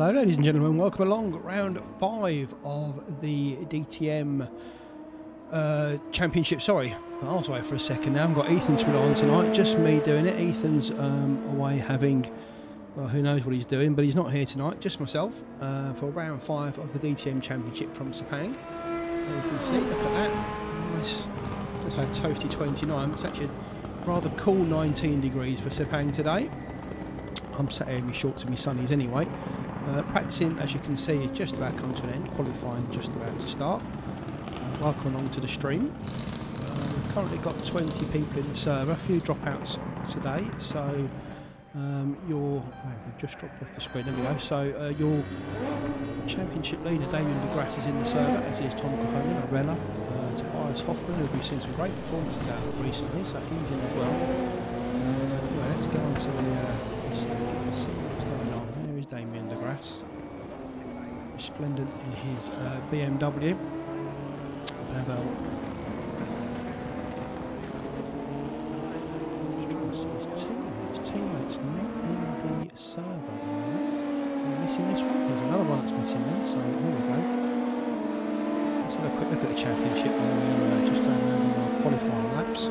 Hello ladies and gentlemen, welcome along round 5 of the DTM Championship. Sorry, I was away for a second now. I've got Ethan to rely on tonight, just me doing it. Ethan's away having, well, who knows what he's doing, but he's not here tonight, just myself for round 5 of the DTM Championship from Sepang. And you can see, look at that, nice, let's say toasty 29. It's actually a rather cool 19 degrees for Sepang today. I'm sat here in my shorts and my sunnies anyway. Practicing, as you can see, is just about come to an end. Qualifying just about to start. Welcome along to the stream. We've currently got 20 people in the server, a few dropouts today. So we've just dropped off the screen, there we go. So your championship leader, Damien DeGrasse, is in the server, as is Tom Cahonen, RRLeagues, Tobias Hoffman, who we've seen some great performances out of recently, so he's in as well. Anyway, let's go on to the see what's going on. There is Damien DeGrasse, resplendent in his BMW. Pavel, just trying to see his teammates not in the server. We're missing this one. There's another one that's missing there, so here we go. Let's have a quick look at the championship when we're just going over our qualifying laps.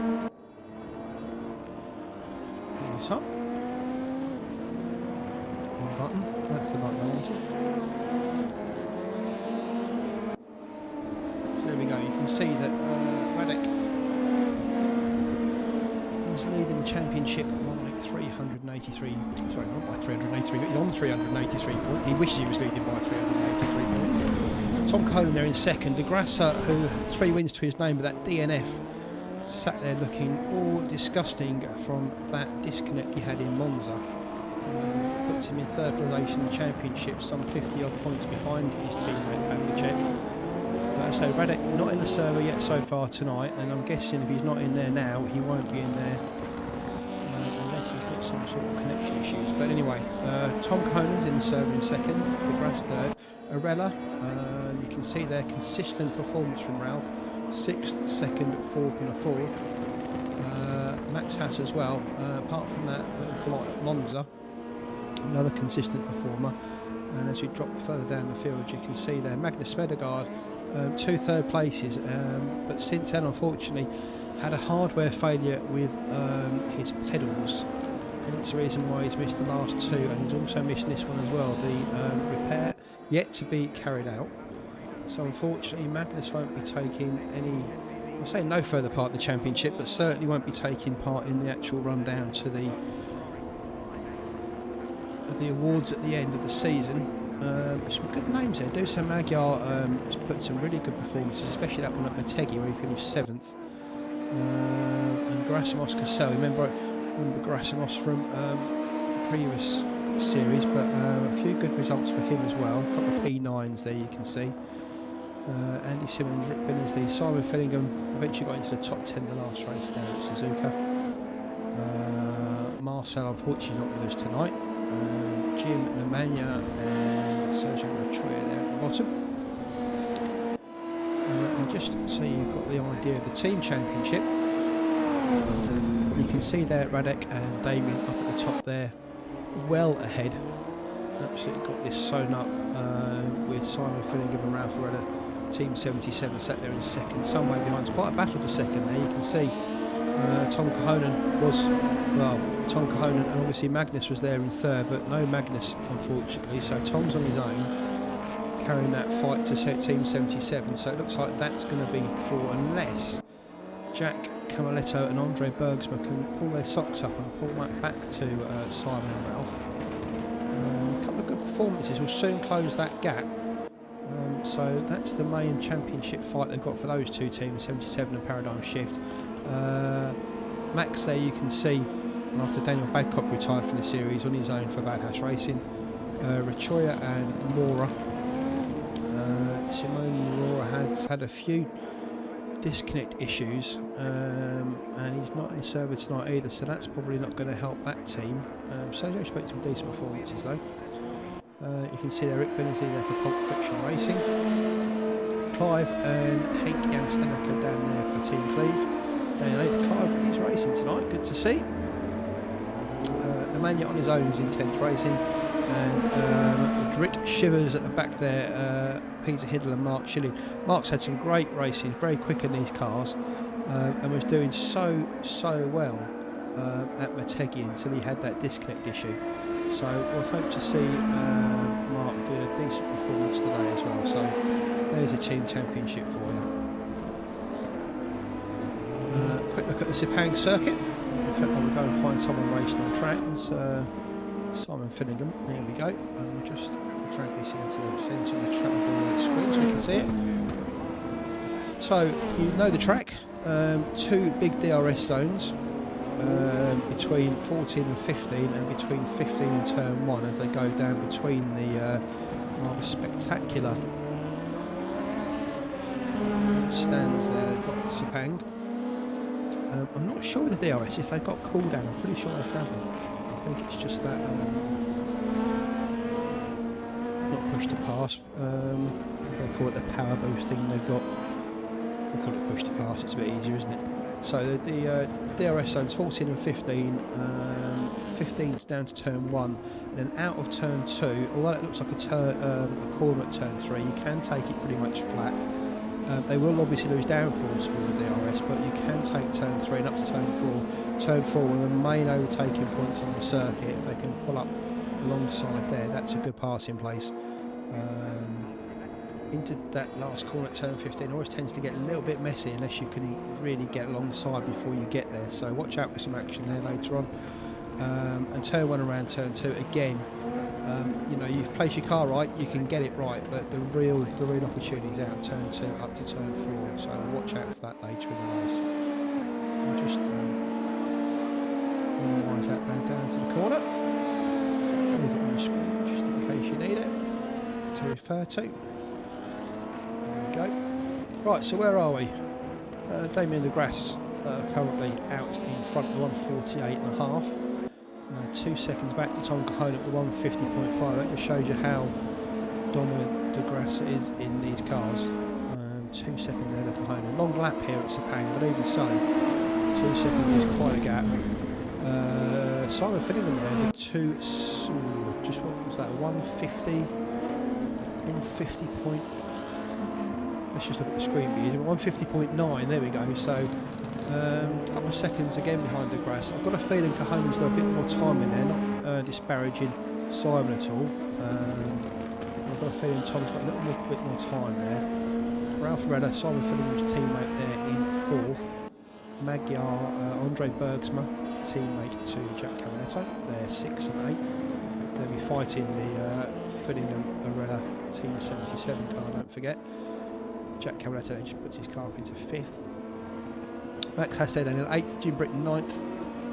Pull this up. Button. That's the button I wanted. So there we go. You can see that Radek is leading the championship by 383. Sorry, not by 383, but he's on 383 points. He wishes he was leading by 383 points. Tom Cahonen there in second. DeGrasse, who had 3 wins to his name, but that DNF sat there looking all disgusting from that disconnect he had in Monza. Puts him in third place in the championship, some 50 odd points behind his teammate Pavlicek. So Radek not in the server yet so far tonight, and I'm guessing if he's not in there now, he won't be in there unless he's got some sort of connection issues. But anyway, Tom Cahonen in the server in second, DeGrasse third, RRLeagues, you can see their consistent performance from Ralph, 6th, 2nd, 4th and a 4th. Max Haas as well, apart from that little blight at Monza. Another consistent performer, and as we drop further down the field, you can see there Magnus Smedegaard, 2 third places, but since then unfortunately had a hardware failure with his pedals, hence the reason why he's missed the last 2, and he's also missed this one as well, the repair yet to be carried out. So unfortunately Magnus won't be taking any, I'll say no further part in the championship, but certainly won't be taking part in the actual run down to the awards at the end of the season. Some good names there. Dusan Magyar has put some really good performances, especially that one at Motegi where he finished 7th. And Gerasimos Cassel, remember Gerasimos from previous series, but a few good results for him as well. A couple of P9s there you can see. Andy Simmons, Rick Billingsley, Simon Fillingham eventually got into the top 10 the last race there at Suzuka. Marcel unfortunately not with us tonight. Jim Nemanja and Sergio Rochoya there at the bottom. And just so you've got the idea of the team championship, you can see there Radek and Damien up at the top there, well ahead. Absolutely got this sewn up with Simon Fillingham and Ralph RRLeagues. Team 77 sat there in second, some way behind. It's quite a battle for second there. You can see Tom Cahonen was, well, Tom Cahonen and obviously Magnus was there in third, but no Magnus unfortunately, so Tom's on his own carrying that fight to set Team 77, so it looks like that's going to be for, unless Jack Camaletto and Andre Bergsma can pull their socks up and pull that back to Simon and Ralph. A couple of good performances will soon close that gap. So that's the main championship fight they've got for those 2 teams, 77 and Paradigm Shift. Max there you can see, after Daniel Badcock retired from the series, on his own for Badhouse Racing. Rochoya and Mora. Simone Mora has had a few disconnect issues, and he's not in the server tonight either, so that's probably not going to help that team. So I expect some decent performances though. You can see there Rick Billingsley there for Pulp Fiction Racing. Clive and Hank Janstenacker down there for Team Cleve. Clive is racing tonight, good to see. Nemanja on his own is intense racing. and Drit Shivers at the back there, Peter Hiddle and Mark Schilling. Mark's had some great racing, very quick in these cars, and was doing so well at Motegi until he had that disconnect issue. So we'll hope to see Mark doing a decent performance today as well. So there's a team championship for you. Quick look at the Sepang circuit. In fact, I'll go and find someone racing on track. There's Simon Finnegan. There we go. And we'll just drag this into the centre of the track screen so we can see it. So you know the track. 2 big DRS zones. Between 14 and 15, and between 15 and turn 1 as they go down between the rather spectacular stands there. They've got Sepang. I'm not sure with the DRS if they've got cool down. I'm pretty sure they haven't. I think it's just that not push to pass. They call it the power boost thing they've got. We'll call it push to pass. It's a bit easier, isn't it? So the DRS zones 14 and 15, 15's down to turn 1, and then out of turn 2, although it looks like a corner at turn 3, you can take it pretty much flat. They will obviously lose downforce with the DRS, but you can take turn 3 and up to turn 4. Turn 4 one of the main overtaking points on the circuit. If they can pull up alongside there, that's a good passing place. Into that last corner at turn 15 always tends to get a little bit messy unless you can really get alongside before you get there, so watch out for some action there later on. And turn 1 around turn 2 again, you know, you place your car right, you can get it right, but the real opportunity is out turn 2 up to turn 4, so watch out for that later in the race. I'll just minimize that down to the corner, leave it on the screen just in case you need it to refer to. Go. Right, so where are we? Damien de Grasse currently out in front of the 148.5. 2 seconds back to Tom Cahoon at the 150.5. That just shows you how dominant de Grasse is in these cars. 2 seconds ahead of Cahoon. A long lap here at Sepang, but even so, 2 seconds is quite a gap. Simon Finnegan there with just what was that? 150 point. Let's just look at the screen view. 150.9, there we go. So a couple of seconds again behind de Grasse. I've got a feeling Cahoon's got a bit more time in there, not disparaging Simon at all. I've got a feeling Tom's got a little bit more time there. Ralph Redder, Simon Finnegan's teammate there in 4th. Magyar, Andre Bergsma, teammate to Jack Caminetto, they're 6th and 8th. They'll be fighting the Finnegan-Arella Team 77 car, don't forget. Jack Caminetto just puts his car up into 5th. Max Hasted in 8th, Jim Britton 9th,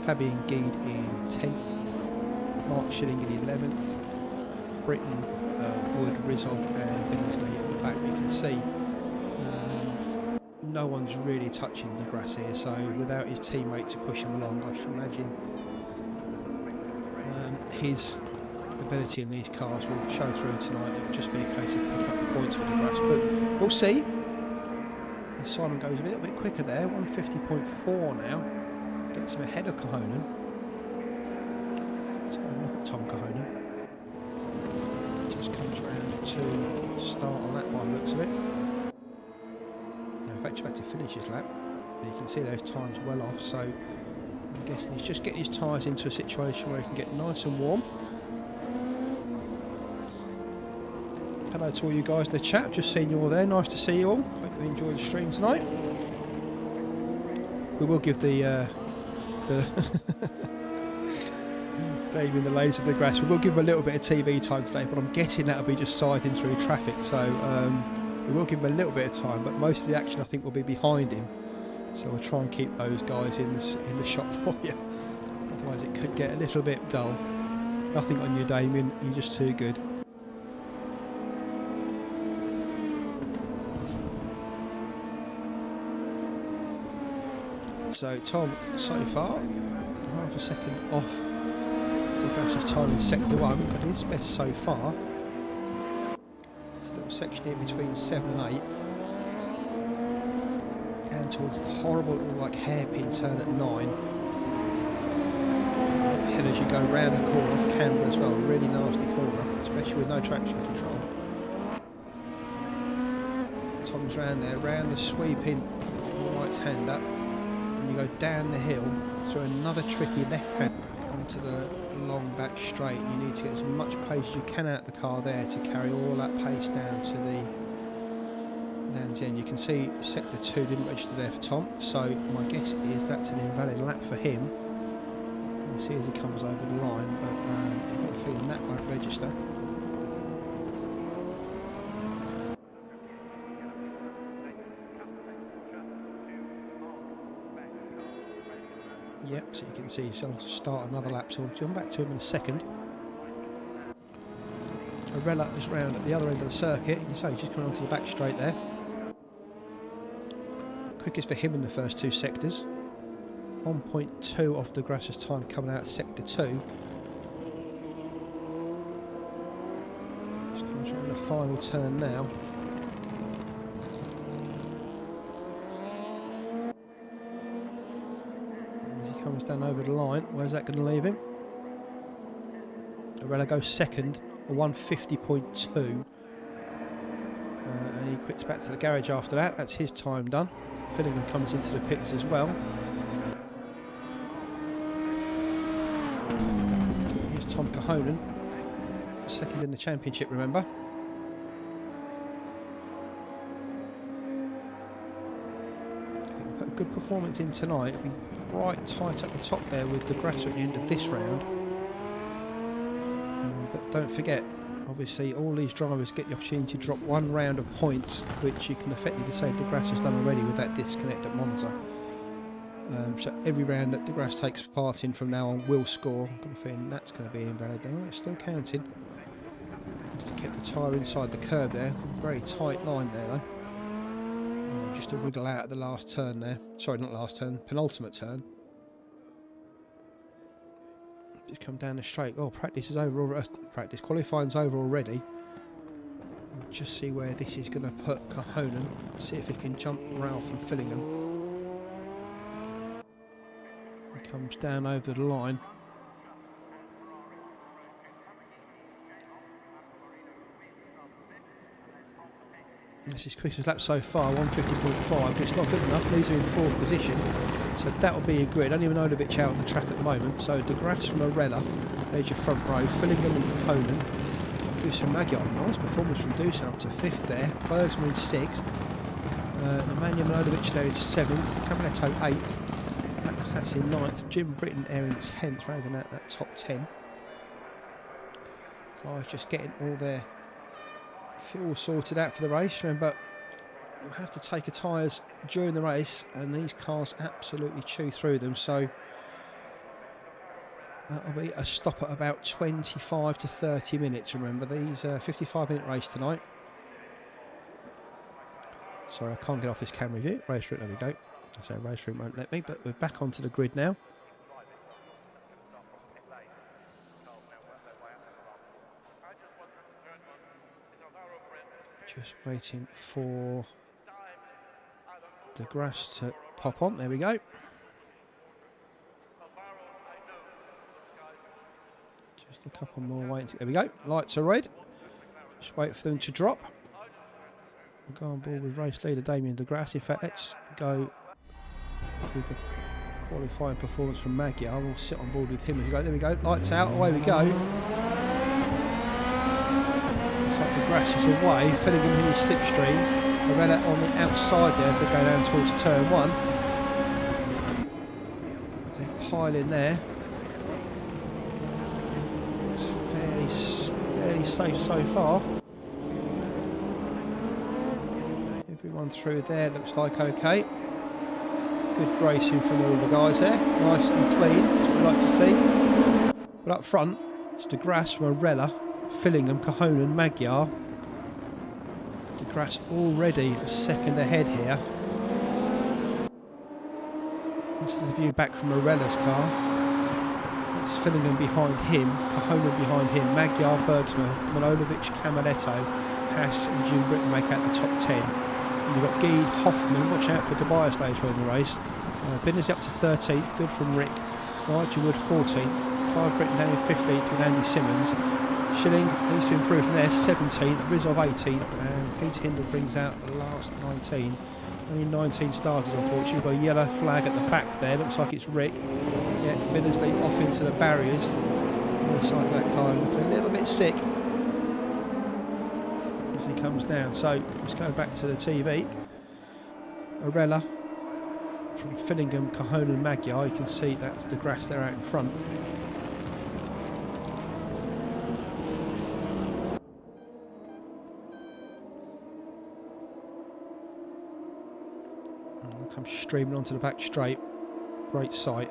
Fabian Geed in 10th, Mark Schilling in 11th, Britton, Wood, Rizov and Binnesley at the back. You can see no one's really touching de Grasse here, so without his teammate to push him along, I should imagine his ability in these cars will show through tonight. It will just be a case of picking up the points for de Grasse, but we'll see. Simon goes a little bit quicker there, 150.4 now, gets him ahead of Cahoon. Let's have a look at Tom Cahoon. Just comes round to start on that by the looks of it. In fact, he's about to finish his lap. You can see those times well off, so I'm guessing he's just getting his tyres into a situation where he can get nice and warm. Hello to all you guys in the chat, just seeing you all there, nice to see you all. Hope you enjoyed the stream tonight. We will give the Damien the laser de Grasse, we will give him a little bit of TV time today, but I'm guessing that'll be just siding through traffic, so we will give him a little bit of time, but most of the action I think will be behind him, so we'll try and keep those guys in the shot for you, otherwise it could get a little bit dull. Nothing on you, Damien, you're just too good. So Tom, so far, half a second off de Grasse's time in sector 1, but his best so far. There's a little section here between 7 and 8, and towards the horrible like hairpin turn at 9. ahead as you go round the corner off camber as well. Really nasty corner, especially with no traction control. Tom's round there, round the sweeping right-hander, and you go down the hill through another tricky left-hand onto the long back straight. You need to get as much pace as you can out of the car there to carry all that pace down to the end. You can see sector 2 didn't register there for Tom, so my guess is that's an invalid lap for him. We'll see as he comes over the line, but I've got a feeling that won't register. Yep, so you can see he's going to start another lap, so we'll come back to him in a second. RRLeagues is round at the other end of the circuit. You can see he's just coming onto the back straight there. Quickest for him in the first 2 sectors. 1.2 off De Grasse's time coming out of sector 2. Just coming around the final turn now. As he comes down over the line, where's that going to leave him? RRLeagues goes second, a 150.2. And he quits back to the garage after that. That's his time done. Fillingham comes into the pits as well. Here's Tom Cahonan, second in the championship, remember. If he can put a good performance in tonight, it'll be right tight at the top there with De Grasse at the end of this round. But don't forget, obviously all these drivers get the opportunity to drop 1 round of points, which you can effectively say De Grasse has done already with that disconnect at Monza. So every round that De Grasse takes part in from now on will score. I've got a feeling that's going to be invalid though. It's still counting. Just to keep the tyre inside the curb there. Very tight line there though. Just a wiggle out at the last turn there. Sorry, not last turn, penultimate turn. Just come down the straight. Oh, practice is over. Practice qualifying's over already. We'll just see where this is going to put Cahonan. See if he can jump Ralph and Fillingham. He comes down over the line. That's his quickest lap so far, 150.5, but it's not good enough. Leaves him in 4th position. So that'll be a grid. Only Manojlovic out on the track at the moment. So De Grasse from RRLeagues, there's your front row. Fillingham and Cahonan. Dusan Magyar, nice performance from Dusan up to 5th there. Bergsma in 6th. Nemanja Manojlovic there in 7th. Camaletto 8th. Max Haas in 9th. Jim Britton there in 10th, rounding out that top 10. Guys just getting all their fuel sorted out for the race. Remember, you'll have to take a tyres during the race, and these cars absolutely chew through them, so that'll be a stop at about 25 to 30 minutes. Remember, these 55-minute race tonight. Sorry, I can't get off this camera view. Race route, there we go. So race route won't let me, but we're back onto the grid now. Just waiting for De Grasse to pop on. There we go. Just a couple more waiting. There we go. Lights are red. Just wait for them to drop. We'll go on board with race leader Damien De Grasse. In fact, let's go with the qualifying performance from Magyar. We'll sit on board with him as we go. There we go. Lights out. Away we go. De Grasse is away. Fillingham in his slipstream. RRLeagues on the outside there as they go down towards turn 1. As they pile in there. It's fairly safe so far. Everyone through there looks like okay. Good racing from all the guys there. Nice and clean, that's what we like to see. But up front, it's De Grasse from RRLeagues, Fillingham, Cahonan, Magyar. De Grasse already a second ahead here. This is a view back from RRLeagues' car. It's Fillingham behind him, Cahonan behind him, Magyar, Bergsma, Manojlovic, Camaletto, Haas and Jim Britton make out the top 10. And you've got Guy, Hoffman, watch out for Tobias later in the race. Binners up to 13th, good from Rick. Nigel Wood 14th. Clive Britton down in 15th with Andy Simmons. Schilling needs to improve from there, 17th, Rizov 18th, and Peter Hindle brings out the last 19. Only 19 starters, unfortunately. We've got a yellow flag at the back there, looks like it's Rick. Yeah, Millersley off into the barriers. On the side of that car, looking a little bit sick as he comes down. So let's go back to the TV. Arella from Fillingham, Cahonan, Magyar. You can see that's De Grasse there out in front. Comes streaming onto the back straight. Great sight.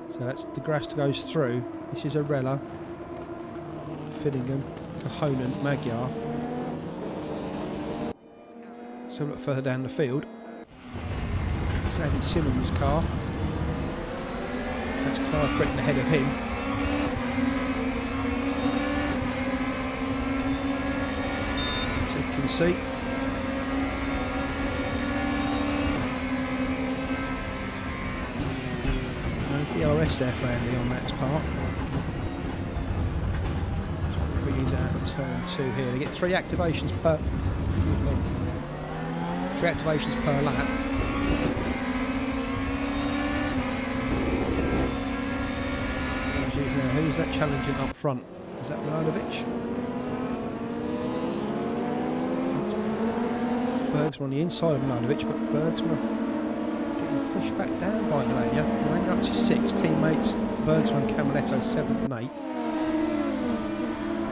So that's De Grasse goes through. This is Arella, Fillingham, Cahonan, Magyar. So look further down the field. It's Andy Simmons' car. That's Clive Britton ahead of him. So you can see. DRS there for Andy on Matt's part. If we use it out of turn 2 here, they get 3 activations per lap. Who's that challenging up front? Is that Milanovic? Bergsma on the inside of Milanovic, but Bergsma pushed back down by Nemanja. Nemanja up to 6, teammates Bergsma and Camaletto 7th and 8th.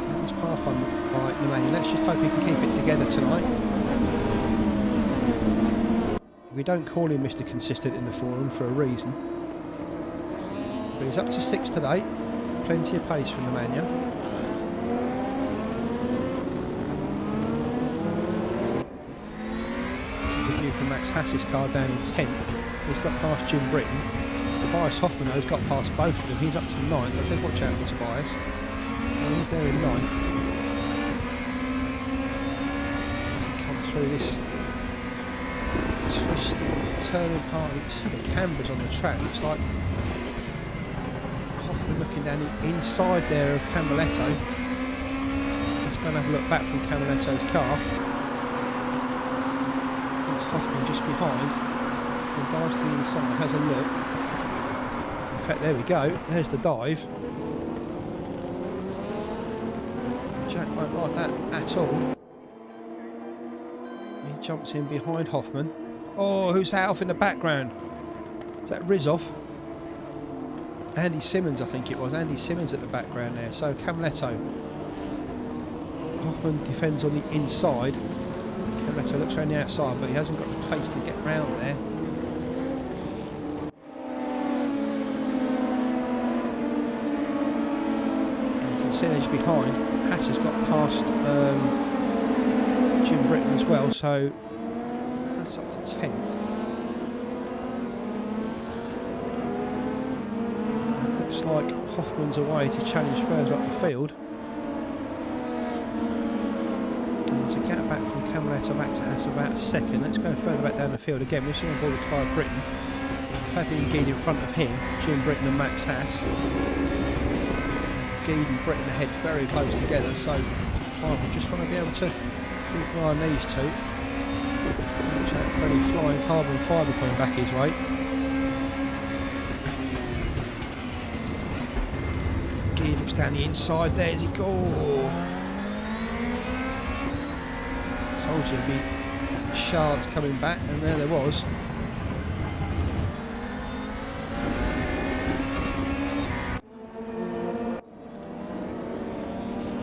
That was half on by Nemanja. Let's just hope he can keep it together tonight. We don't call him Mr. Consistent in the forum for a reason. But he's up to 6 today. Plenty of pace from Nemanja. From Max Hass's car down in 10th. He's got past Jim Britton. Tobias Hoffman has got past both of them. He's up to 9th. I think watch out for Tobias. And he's there in 9th. As he comes through this twisting, turning part. You can see the cameras on the track. Looks like Hoffman looking down the inside there of Camaletto. Let's go and have a look back from Camaletto's car. Hoffman just behind and dives to the inside, has a look. In fact, there we go, there's the dive. Jack won't like that at all. He jumps in behind Hoffman. Oh, who's that off in the background? Is that Rizov? Andy Simmons, I think it was. Andy Simmons at the background there. So Camaletto. Hoffman defends on the inside. Camaletto looks around the outside, but he hasn't got the pace to get round there. And you can see as behind, Haas has got past Jim Britton as well, so that's up to 10th. And it looks like Hoffman's away to challenge further up the field. There's a gap back from Camaletto back to Haas about a second. Let's go further back down the field again. We're seeing on board with Clive Britton. Fabian and Geed in front of him. Jim Britton and Max Haas. Geed and Britton ahead very close together. So Clive will just want to be able to keep an eye on these two. Watch out for any flying carbon fibre coming back his way. Geed looks down the inside there as he goes. Told you there'd be shards coming back, and there was.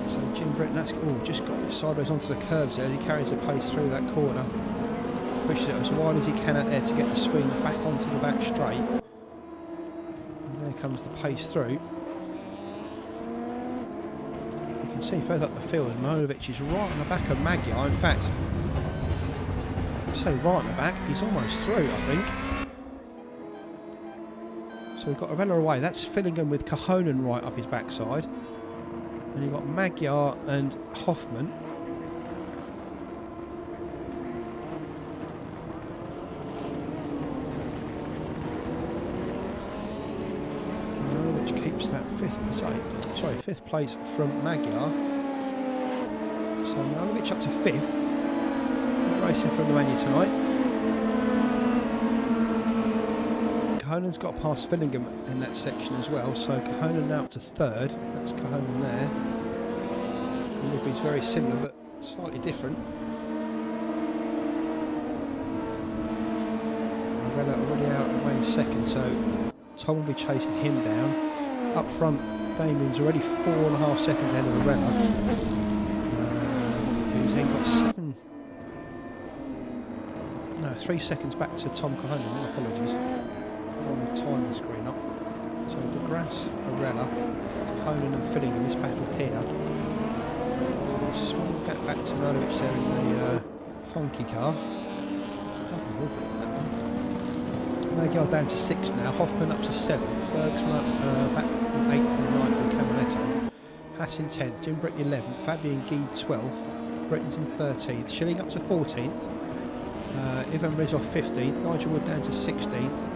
So Jim Britton, that's just got it sideways onto the curbs there as he carries the pace through that corner. Pushes it as wide as he can out there to get the swing back onto the back straight. And there comes the pace through. See further up the field, Milanovic is right on the back of Magyar. In fact, so right on the back, he's almost through, I think. So we've got Arella away. That's Fillingham with Cahonan right up his backside. Then you've got Magyar and Hoffman. Milanovic keeps that 5th Sorry, 5th place from Magyar. So Milovic up to 5th. Not racing for the Romania tonight. Kohonen's got past Fillingham in that section as well, so Kohonen now up to 3rd. That's Kohonen there. Livery's very similar but slightly different. Arella already out at Wayne's 2nd, so Tom will be chasing him down. Up front, Damien's already 4.5 seconds ahead of Arella, who's then got 3 seconds back to Tom Kohonen. My apologies. On the timer screen up. So De Grasse, Arella, Kohonen and Fillingham, this battle here. Small gap back to Milovic there in the funky car. Lovely livery in that one. Magyar down to 6th now, Hoffman up to 7th, Bergsma back in 8th and 9th with Camaretto. Haas in 10th, Jim Britton 11th, Fabian Guide 12th, Britton's in 13th, Schilling up to 14th, Ivan Rizov 15th, Nigel Wood down to 16th,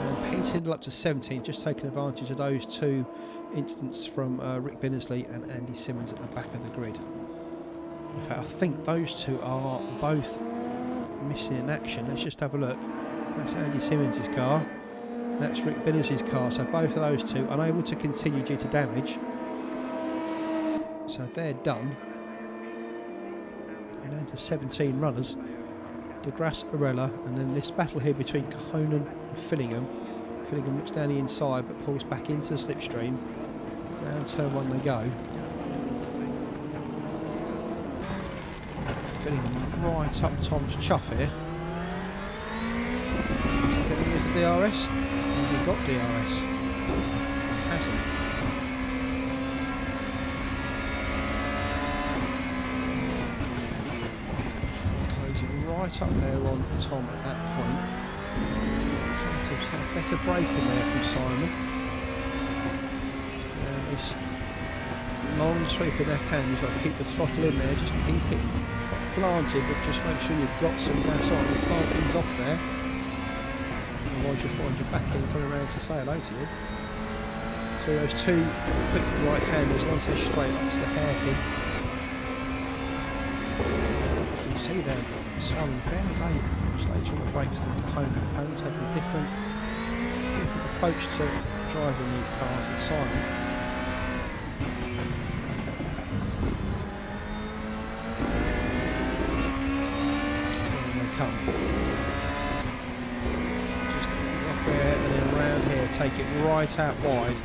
and Pete Hindle up to 17th, just taking advantage of those two incidents from Rick Binnersley and Andy Simmons at the back of the grid. In fact, I think those two are both missing in action. Let's just have a look. That's Andy Simmons' car. That's Rick Binnersley's car. So both of those two unable to continue due to damage. So they're done. We're down to 17 runners. De Grasse, Arella, and then this battle here between Kohonen and Fillingham. Fillingham looks down the inside but pulls back into the slipstream. Round turn 1 they go. Fillingham right up Tom's chuff here. Is he getting his DRS? Has he got DRS? Hasn't. Closing right up there on Tom at that point. A better break in there from Simon. This long sweep of left hand, you've got to keep the throttle in there, just keep it planted, but just make sure you've got some gas on. The parking's off there, otherwise you'll find your back end coming around to say hello to you. So those two quick right handers, once they're straight, that's the hairpin. You can see there, Simon very late, much later on the brakes than Kohonen taking a different approach to driving these cars than Simon. Come. Just off there and then around here, take it right out wide,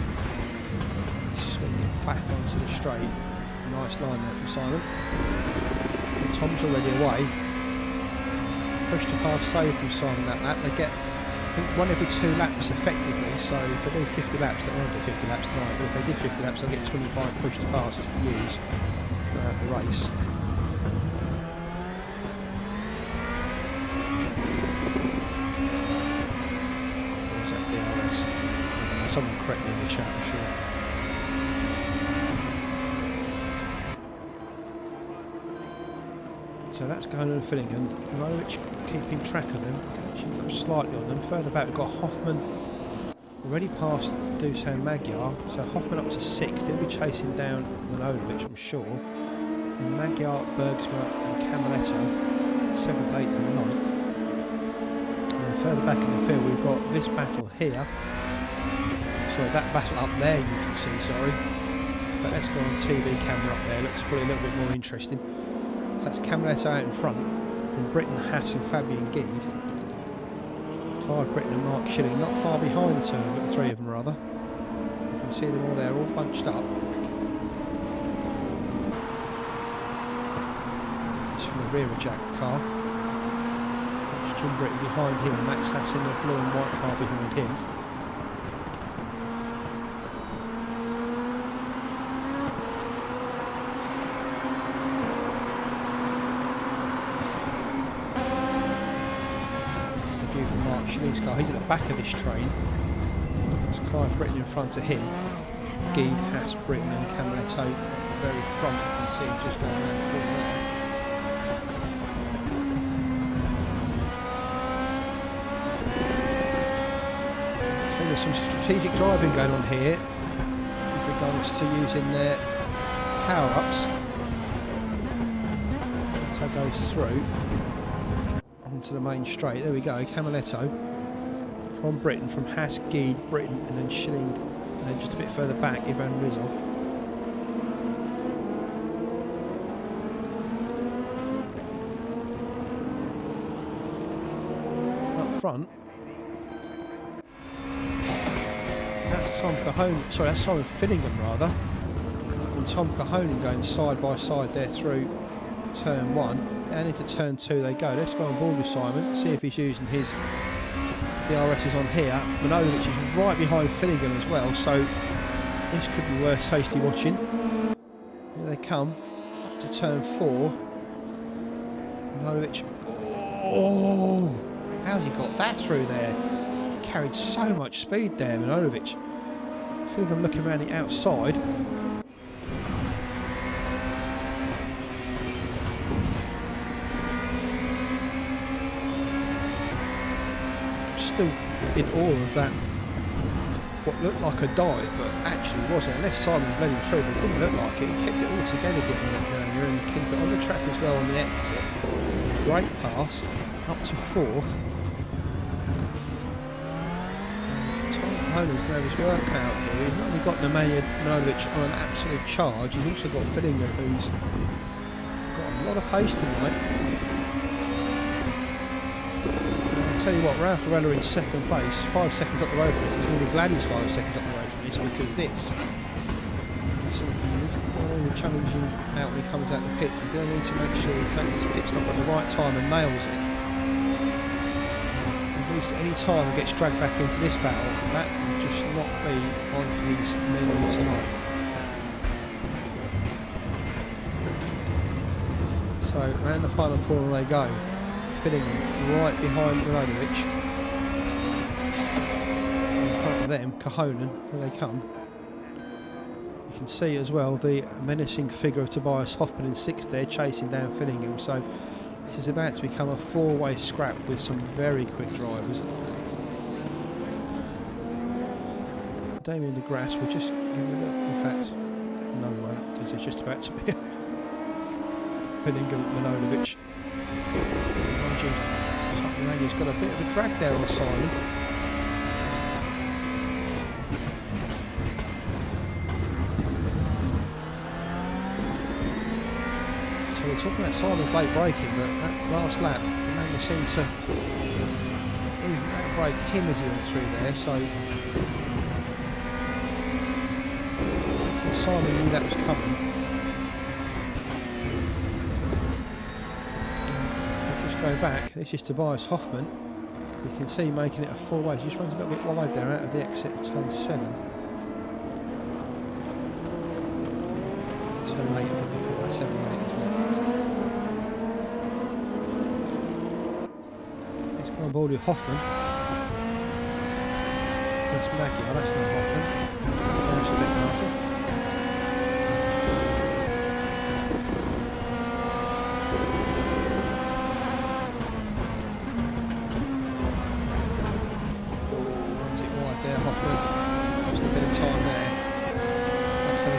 swing it back onto the straight. Nice line there from Simon. And Tom's already away. Push to pass save from Simon that lap. They get, I think, 1 every 2 laps effectively, so if they do 50 laps, they won't do 50 laps tonight, but if they did 50 laps, they'll get 25 push to passes to use throughout the race. Someone correct me in the chat, I'm sure. So that's going on Fillingham. Milovic keeping track of them, catching up slightly on them. Further back we've got Hoffman already past Dusan Magyar, so Hoffman up to 6th. He'll be chasing down Milovic, I'm sure. And Magyar, Bergsma and Camaretto 7th, 8th and 9th. And then further back in the field we've got this battle here. Sorry, that battle up there you can see, sorry. But let's go on TV camera up there, looks probably a little bit more interesting. So that's Camaretto out in front, from Britton, Haas and Fabian Guide. Clive Britton and Mark Schilling not far behind the two, but the 3 of them rather. You can see them all there, all bunched up. It's from the rear of Jack's car. That's Jim Britton behind him, and Max Haas in the blue and white car behind him. Schilling's car, he's at the back of this train. There's Clive Britton in front of him. Guide, Haas, Britton and Camaretto very front. You can see him just going around the corner there. So there's some strategic driving going on here with regard thanks to using their power-ups. So it goes through onto the main straight. There we go, Camaletto from Britain, from Haas, Gede, Britain, and then Schilling, and then just a bit further back, Ivan Rizov. Up front, that's Tom Cahonen, sorry, that's Simon Finningham rather, and Tom Cahonen going side by side there through turn 1. Down into turn 2 they go. Let's go on board with Simon, see if he's using his DRSs on here. Manojovich is right behind Finningham as well, so this could be worth tasty watching. Here they come, up to turn 4. Manojovich, oh, how's he got that through there? Carried so much speed there, Manojovich. Finningham looking around the outside. Still in awe of that, what looked like a dive, but actually wasn't, unless Simon led him through, but it didn't look like it. He kept it all together, didn't he, and keep it on the track as well on the exit. Great pass, up to 4th. Tom Caholen's going to have his work out here. He's not only got Nemanja Manojovich on an absolute charge, he's also got Finningham, who's got a lot of pace tonight. Tell you what, Ralph Varela in 2nd place, 5 seconds up the road from this. He's going to be glad he's 5 seconds up the road from this, because this is really challenging out when he comes out the pits. He's going to need to make sure he takes his pit stop at the right time and nails it. At least any time he gets dragged back into this battle, that will just not be on his menu tonight. So around the final corner they go. Finningham right behind Manojovich. In front of them, Cahonen, there they come. You can see as well the menacing figure of Tobias Hoffmann in 6th there, chasing down Finningham. So this is about to become a 4-way scrap with some very quick drivers. Damien de Grasse will just give it a look. In fact, no we won't, because it's just about to be Finningham, Manojovich. He's got a bit of a drag there on Simon. So we're talking about Simon's late braking, but that last lap, Emmanuel seemed to break him as he went through there, so Simon knew that was coming. Go back, this is Tobias Hoffmann. You can see making it a 4-way. He just runs a little bit wide there out of the exit of turn 7. Turn 8, I think they call that 7 8, isn't it? Let's go on board with Hoffmann. That's Maggie, oh that's not Hoffmann. That's a bit Martin.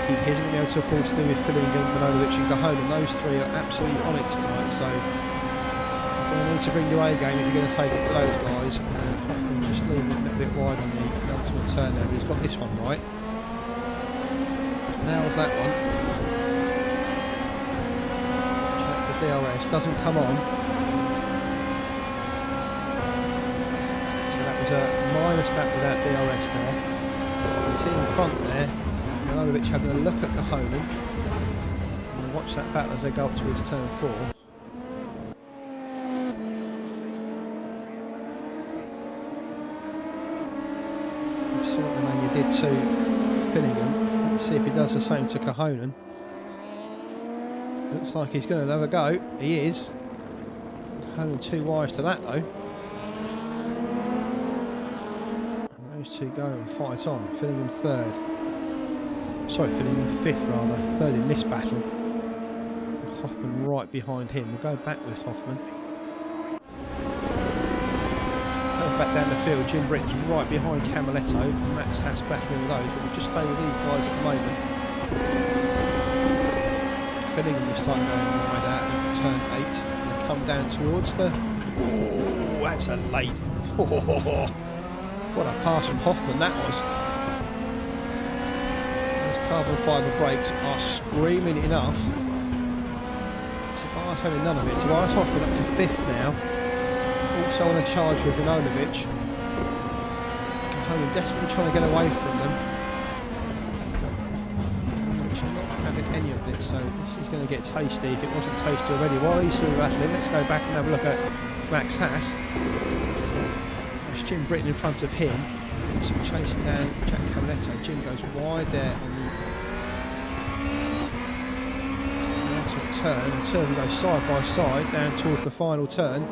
He isn't going to be able to afford to do with Finningham, Manojovich and Cahonen. Those 3 are absolutely on it tonight, so you're going to need to bring your A game if you're going to take it to those guys. Hoffmann just leaving it a little bit wide on the ultimate turn there, but he's got this one right. Nails that one. Check the DRS, doesn't come on. So that was a minus lap without DRS there. You can see in front there, Manojovich having a look at Cahonen, and watch that battle as they go up towards turn 4. We saw what the man you did to Finningham. Let's see if he does the same to Cahonen. Looks like he's going to have a go. He is. Cahonen too wise to that though. And those 2 go and fight on. Finningham 3rd. Sorry, Finningham 5th rather, 3rd in this battle. And Hoffmann right behind him. We'll go back with Hoffmann. back down the field. Jim Britton's right behind Camaletto. Max Haas battling with those, but we'll just stay with these guys at the moment. Finnegan will start going wide out and turn 8 and come down towards the... Oh, that's a late... Oh, what a pass from Hoffman that was. Those carbon fibre brakes are screaming enough. Tobias having none of it. Tobias Hoffman up to 5th now. Also on a charge with Milanovic. Cahonen desperately trying to get away from them. Which are not having any of it, so this is going to get tasty if it wasn't tasty already. While he's still battling, let's go back and have a look at Max Haas. There's Jim Britton in front of him. So chasing down Jack Camaletto. Jim goes wide there on the onto a turn. The turn goes side by side down towards the final turn.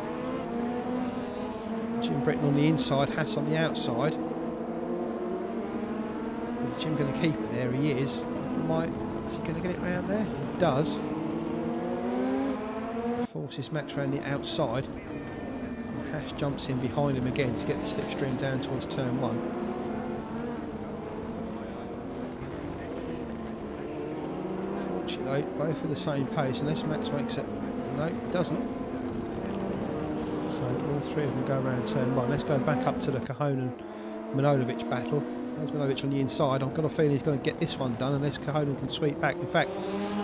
Jim Britton on the inside, Haas on the outside. Is Jim going to keep it there? He is. Is he going to get it round there? He does. Forces Max round the outside. And Haas jumps in behind him again to get the slipstream down towards turn 1. Unfortunately, both at the same pace, unless Max makes it. No, it doesn't. So all 3 of them go around turn 1. Let's go back up to the Cahonen-Milanovic battle. There's Milanovic on the inside. I've got a feeling he's going to get this one done unless Cahonen can sweep back. In fact,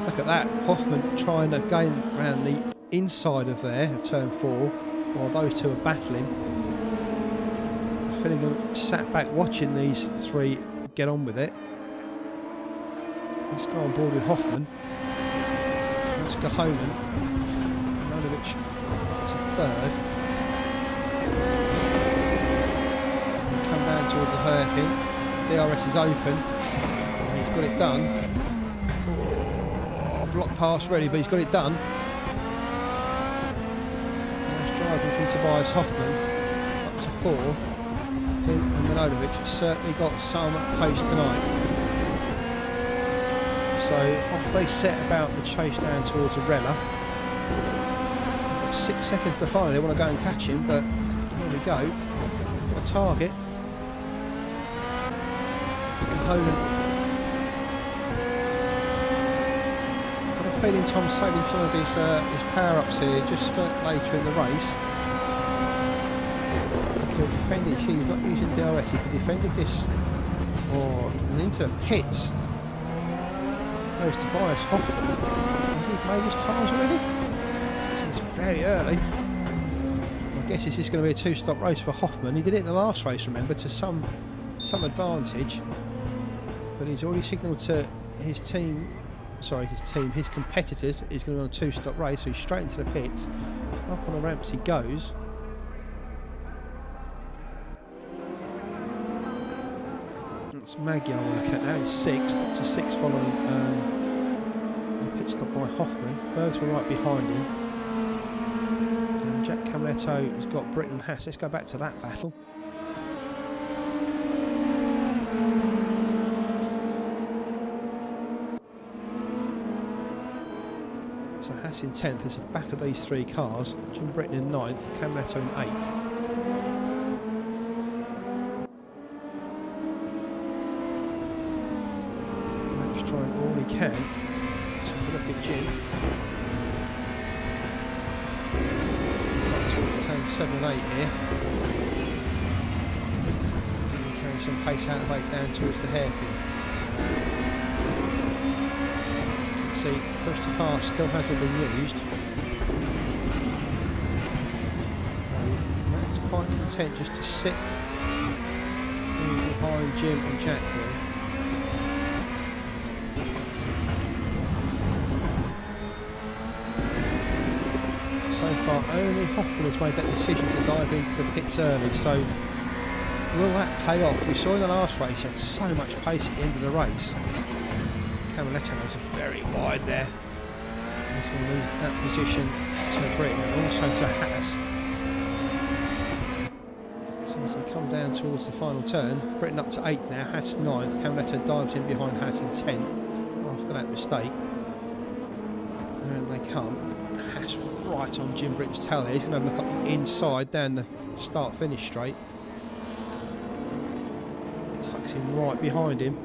look at that. Hoffman trying to gain around the inside of there, of turn 4, while those two are battling. Finnegan sat back watching these 3 get on with it. Let's go on board with Hoffman. That's Cahonen. Milanovic to 3rd. Come down towards the hairpin. DRS is open. And he's got it done. Oh, block pass ready, but he's got it done. Nice driving from Tobias Hoffman up to 4th. Him and Milanovic has certainly got some pace tonight. So off they set about the chase down towards Arella. 6 seconds to follow. They want to go and catch him, but here we go. Got a target. Cahonen. Got a feeling Tom's saving some of his power-ups here just for later in the race. He could have defended. He's not using DRS. He could have defended this and into the pits. Goes Tobias Hoffman. Has he made his tyres already? Very early. I guess this is going to be a 2-stop race for Hoffman. He did it in the last race, remember, to some advantage. But he's already signalled to his competitors, he's going to be on a 2-stop race, so he's straight into the pits. Up on the ramps he goes. That's Magyar we're looking at now. He's 6th, up to 6th following the pit stop by Hoffman. Bergs were right behind him. Jack Camaletto has got Britton Haas. Let's go back to that battle. So Haas in 10th. There's the back of these 3 cars. Jim Britton in 9th, Camaletto in 8th. Max trying all he can. So look at Jim. 7 and 8 here. Carrying some pace out of 8 down towards the hairpin. See, push to pass still hasn't been used. Max quite content just to sit behind Jim and Jack here. So far, only Hoffman has made that decision to dive into the pits early, so will that pay off? We saw in the last race he had so much pace at the end of the race. Camaletto was very wide there. He's going to lose that position to Britton and also to Haas. So as they come down towards the final turn, Britton up to 8th now, Haas 9th. Camaletto dives in behind Haas in 10th after that mistake. And they come. Haas right on Jim Britton's tail there. He's going to have a look up the inside down the start-finish straight. in right behind him.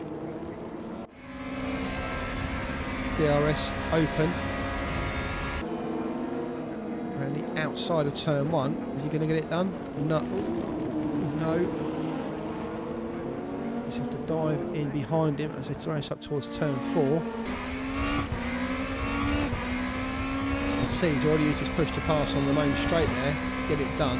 DRS open. Around the outside of turn 1. Is he going to get it done? No. No. Just have to dive in behind him as they race up towards turn 4. See, he's already used his push to pass on the main straight there, get it done.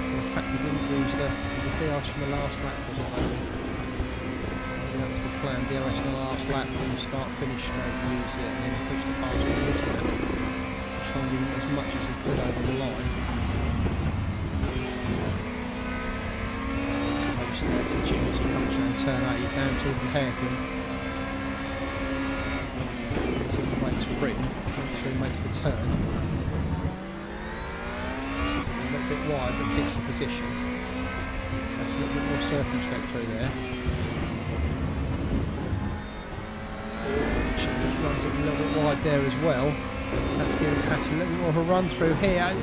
In fact, he didn't use the DRS from the last lap, was it? That was the plan, DRS from the last lap, and start, finish straight, use it, and then push the pass on this lap. Try and get as much as he could over the line. He comes around turn 8 down towards the hairpin. So he waits for Britain, so he makes the turn. A little bit wide but keeps the position. That's a little bit more circumspect through there. Just runs it a little bit wide there as well. That's giving Pat a little bit more of a run through here.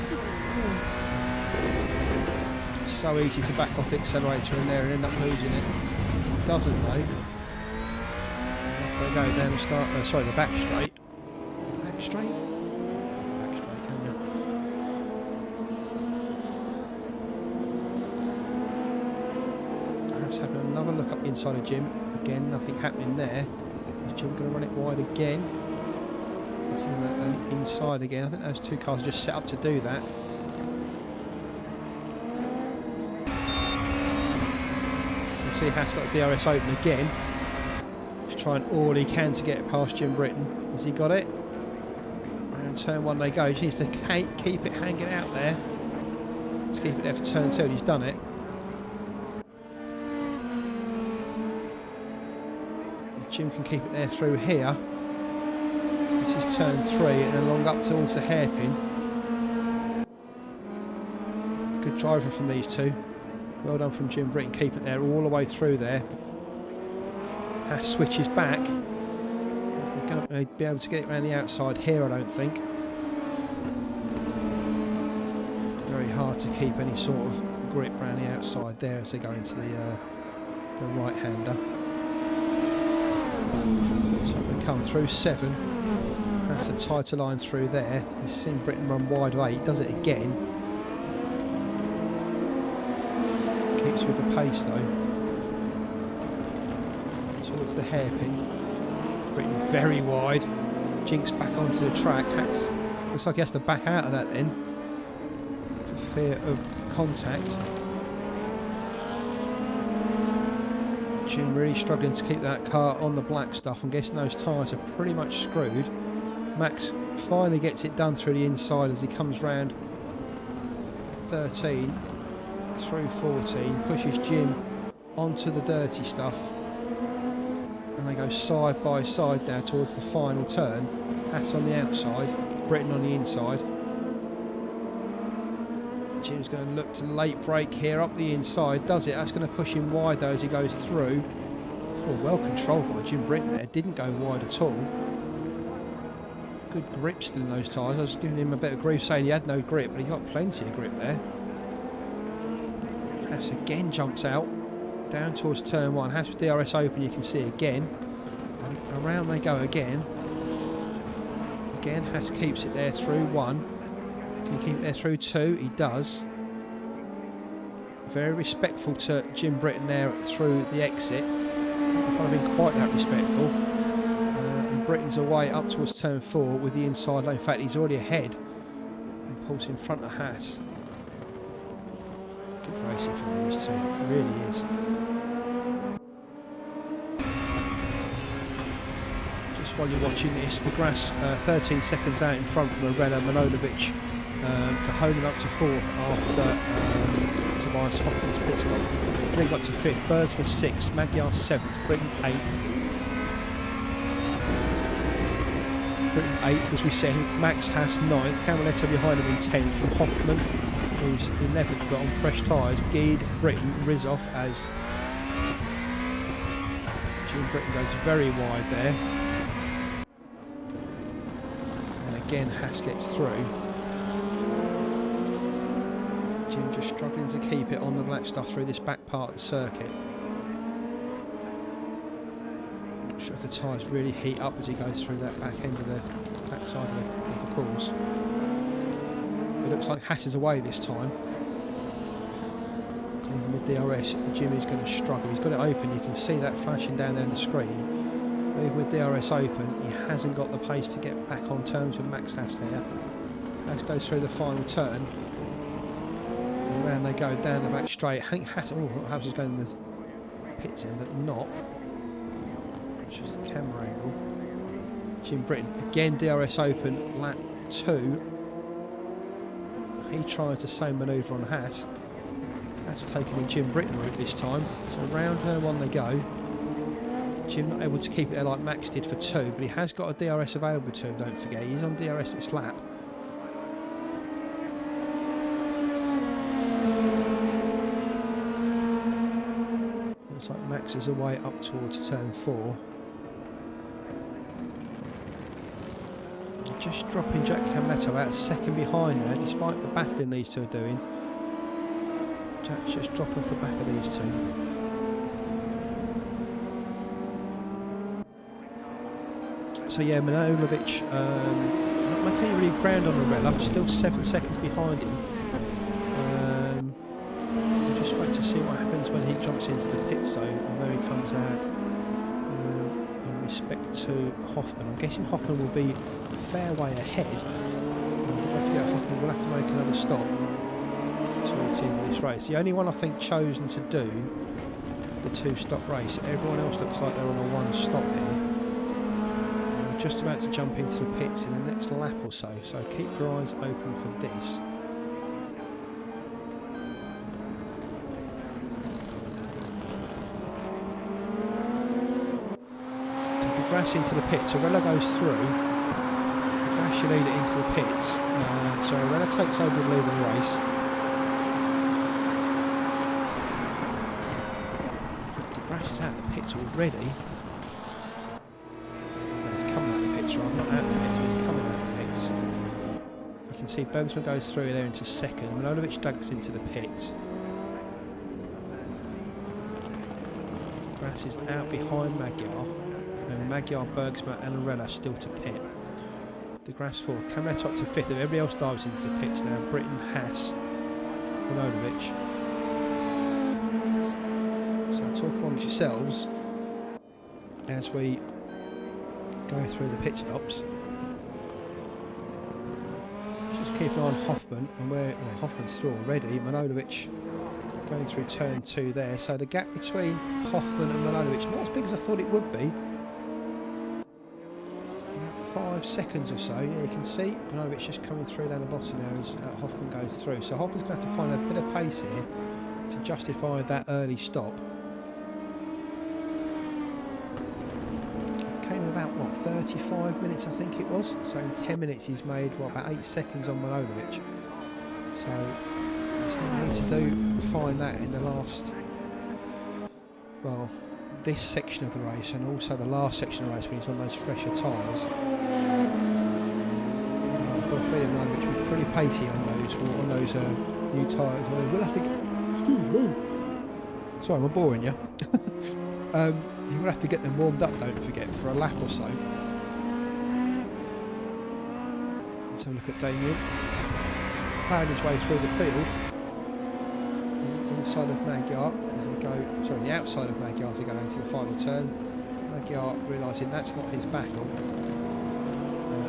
So easy to back off the accelerator in there and end up losing it. Doesn't though. Off they go down the start. The back straight. Back straight. Back straight, can you? Let's have another look up the inside of Jim. Again, nothing happening there. Is Jim going to run it wide again? It's inside again. I think those two cars are just set up to do that. See, Haas got the DRS open again. He's trying all he can to get past Jim Britton. Has he got it? Around turn 1 they go. He needs to keep it hanging out there. Let's keep it there for turn 2, and he's done it. If Jim can keep it there through here. This is turn 3 and along up towards the hairpin. Good driving from these two. Well done from Jim Britton, keeping it there all the way through there. Haas switches back. He's going to be able to get it around the outside here, I don't think. Very hard to keep any sort of grip around the outside there as they go into the right-hander. So we come through 7. That's a tighter line through there. We've seen Britton run wide of 8. Does it again. Keeps with the pace though. Towards the hairpin. Britton very wide. Jinks back onto the track. Looks like he has to back out of that then. For fear of contact. Jim really struggling to keep that car on the black stuff. I'm guessing those tyres are pretty much screwed. Max finally gets it done through the inside as he comes round 13. Through 14, pushes Jim onto the dirty stuff, and they go side by side now towards the final turn. Haas on the outside, Britton on the inside. Jim's going to look to late brake here up the inside, does it? That's going to push him wide though as he goes through. Oh, well controlled by Jim Britton there, didn't go wide at all. Good grip still in those tyres. I was giving him a bit of grief saying he had no grip, but he got plenty of grip there. Haas again jumps out down towards turn 1. Haas with DRS open, you can see again. And around they go again. Again, Haas keeps it there through 1. Can he keep it there through 2? He does. Very respectful to Jim Britton there through the exit. If I've been quite that respectful. And Britton's away up towards turn 4 with the inside lane. In fact, he's already ahead and pulls in front of Haas. Good racing from these two, it really is. Just while you're watching this, the grass 13 seconds out in front from Arena Manojlovic, Cahonen up to 4th after Tobias Hoffman's pit stop. Then got to 5th, Bergsma 6th, Magyar 7th, Britton 8th. Britton 8th, as we said, Max Haas 9th, Camaletto behind him in 10th, from Hoffman, who's 11th but on fresh tyres, Gede, Britton, Rizov as Jim Britton goes very wide there. again, Haas gets through. Jim just struggling to keep it on the black stuff through this back part of the circuit. Not sure if the tyres really heat up as he goes through that back end of the backside of the course. It looks like Haas is away this time. Even with DRS, Jim is going to struggle. He's got it open, you can see that flashing down there on the screen. But even with DRS open, he hasn't got the pace to get back on terms with Max Haas here. Haas goes through the final turn. And around they go, down the back straight. I think Haas, Haas is going in the pits in, but not. It's just the camera angle. Jim Britton, again DRS open, lap 2. He tries the same manoeuvre on Haas. Haas taking in Jim Britton route this time. So around her one they go. Jim not able to keep it there like Max did for 2, but he has got a DRS available to him, don't forget. He's on DRS this lap. Looks like Max is away up towards turn 4. Just dropping Jack Camletto about a second behind there, despite the battling these two are doing. Jack's just dropping off the back of these two. So yeah, Manojlovic not making any really ground on Arella, still 7 seconds behind him. We'll just wait to see what happens when he jumps into the pit zone and where he comes out. Respect to Hoffman. I'm guessing Hoffman will be a fair way ahead. Don't forget, Hoffman will have to make another stop towards the end of this race. The only one I think chosen to do the 2-stop race. Everyone else looks like they're on a 1-stop here. And we're just about to jump into the pits in the next lap or so. So keep your eyes open for this. Into the pits, Arella goes through. Grass should lead it into the pits. So Arella takes over the lead of the race. The grass is out of the pits already. No, he's coming out of the pits, rather not out of the pits, but he's coming out of the pits. You can see Bergsman goes through there into second. Manojlovic ducks into the pits. The grass is out behind Magyar. And Magyar, Bergsma and Arella still to pit. De Grasse 4th, Camletto up to 5th. Everybody else dives into the pits now. Britton, Haas, Manojlovic. So talk amongst yourselves as we go through the pit stops. Just keep an eye on Hoffman and where Hoffman's through already. Manojlovic going through turn 2 there. So the gap between Hoffman and Manojlovic not as big as I thought it would be. 5 seconds or so. Yeah, you can see Manojlovic just coming through down the bottom there as Hoffman goes through. So Hoffman's going to have to find a bit of pace here to justify that early stop. Came in about, what, 35 minutes I think it was. So in 10 minutes he's made, what, about 8 seconds on Manojlovic. So he needs to do find that in the last, well, this section of the race and also the last section of the race when he's on those fresher tyres. I've got a feeling Manojlovic will be pretty pacey on those new tyres. We'll have to get, excuse me. Sorry, I'm boring you. He will have to get them warmed up, don't forget, for a lap or so. Let's have a look at Damien. Ploughing his way through the field. Inside of Magyar as they go, sorry, the outside of Magyar as they go into the final turn. Magyar realising that's not his battle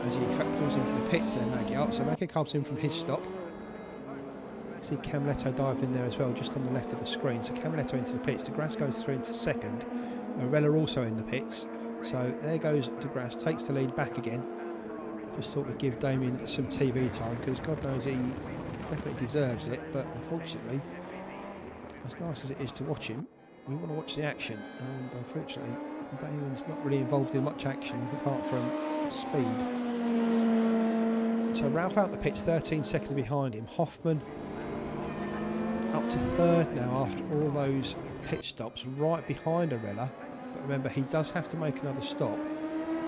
as he in fact pulls into the pits there, Magyar. So Magyar comes in from his stop. See Camletto dive in there as well, just on the left of the screen. So Camletto into the pits. De Grasse goes through into second. Arella also in the pits. So there goes De Grasse, takes the lead back again. Just thought we'd give Damien some TV time because God knows he definitely deserves it, but unfortunately, as nice as it is to watch him, we want to watch the action, and unfortunately Damien's not really involved in much action apart from speed. So Ralph out the pits, 13 seconds behind him. Hoffman up to 3rd now after all those pit stops, right behind Arella, but remember he does have to make another stop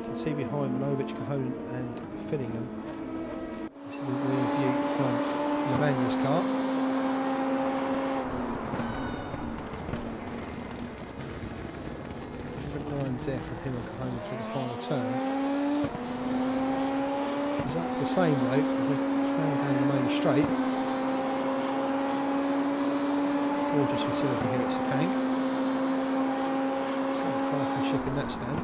You can see behind Manovic, Cahonen and Fillingham. This is a rear view from Lemania's car. Different lines there from him and Cahonen through the final turn. That's the same though as they come down the main straight. Gorgeous facility here at Sepang. So partnership in that stand.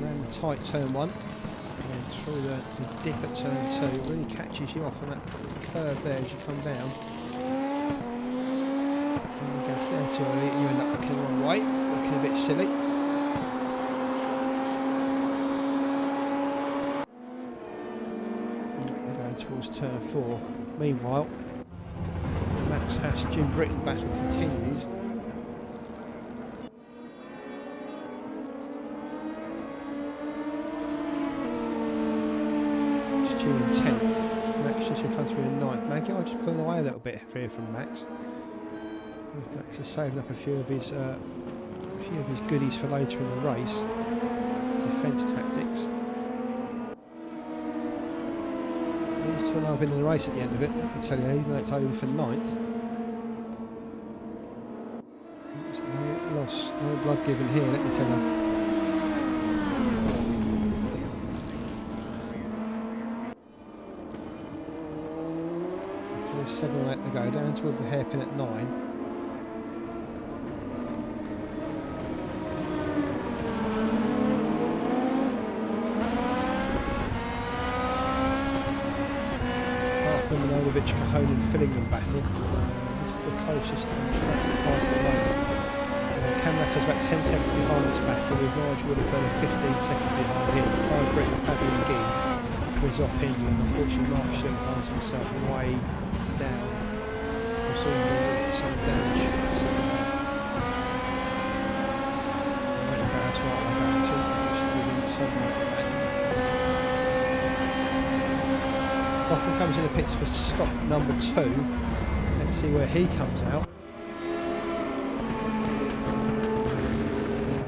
Around the tight turn 1 and through the dip at turn 2. It really catches you off on that curve there as you come down. And you go there too early, you end up looking the wrong way, looking a bit silly. Towards turn 4. Meanwhile, the Max Haas Jim Britton battle continues. Stu in 10th. Max just in front of me in 9th. Maggie, I'll just pull away a little bit here from Max. Max is saving up a few of his goodies for later in the race. Defence tactics. I'll have been in the race at the end of it, I can tell you, even though it's only for 9th. No loss, no blood given here, let me tell you. There's 7 or 8 to go, down towards the hairpin at 9. Manovic, Cahonen, Fillingham battle. This is the closest on track to the at the moment. Camerato's about 10 seconds behind this battle, with Nigel Wood a further 15 seconds behind him. Brian Britton, Fabian Gee was off him, and unfortunately Mark still finds himself way down. We'll soon be some damage. So, that's what I'm going to. Just leaving somewhere. Hoffman comes in the pits for stop number 2. Let's see where he comes out.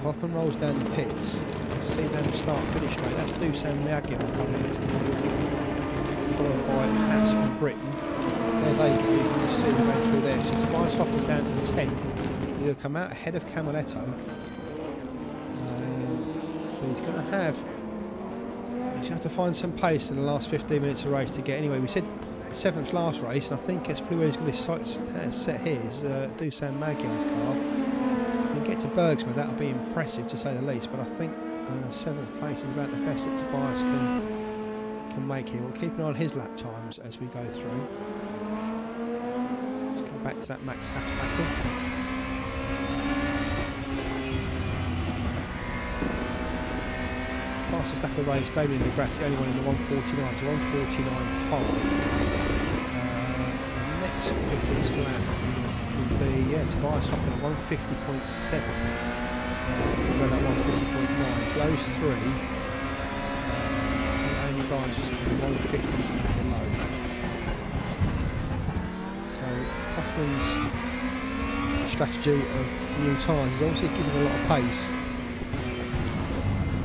Hoffman rolls down the pits. See them start finish straight. That's Dusan Magyar coming into the followed by Haas and Britton. There they go. You can see them going through there. So Tobias Hoffman down to 10th. He's going to come out ahead of Camaletto. But he's going to have. You have to find some pace in the last 15 minutes of race to get anyway. We said 7th last race, and I think that's probably where he's going to set here is Dusan Magyar's car. If we get to Bergsma, that'll be impressive to say the least, but I think 7th place is about the best that Tobias can make here. We'll keep an eye on his lap times as we go through. Let's go back to that Max Haas battle. Fastest lap of the race, Damien DeGrasse, the only one in the 149 to 149.5. The next quickest lap would be, Tobias Hoffman at 150.7. Well, at 150.9. So those three, only guys just 150s and below. So Hoffman's strategy of new tyres is obviously giving a lot of pace.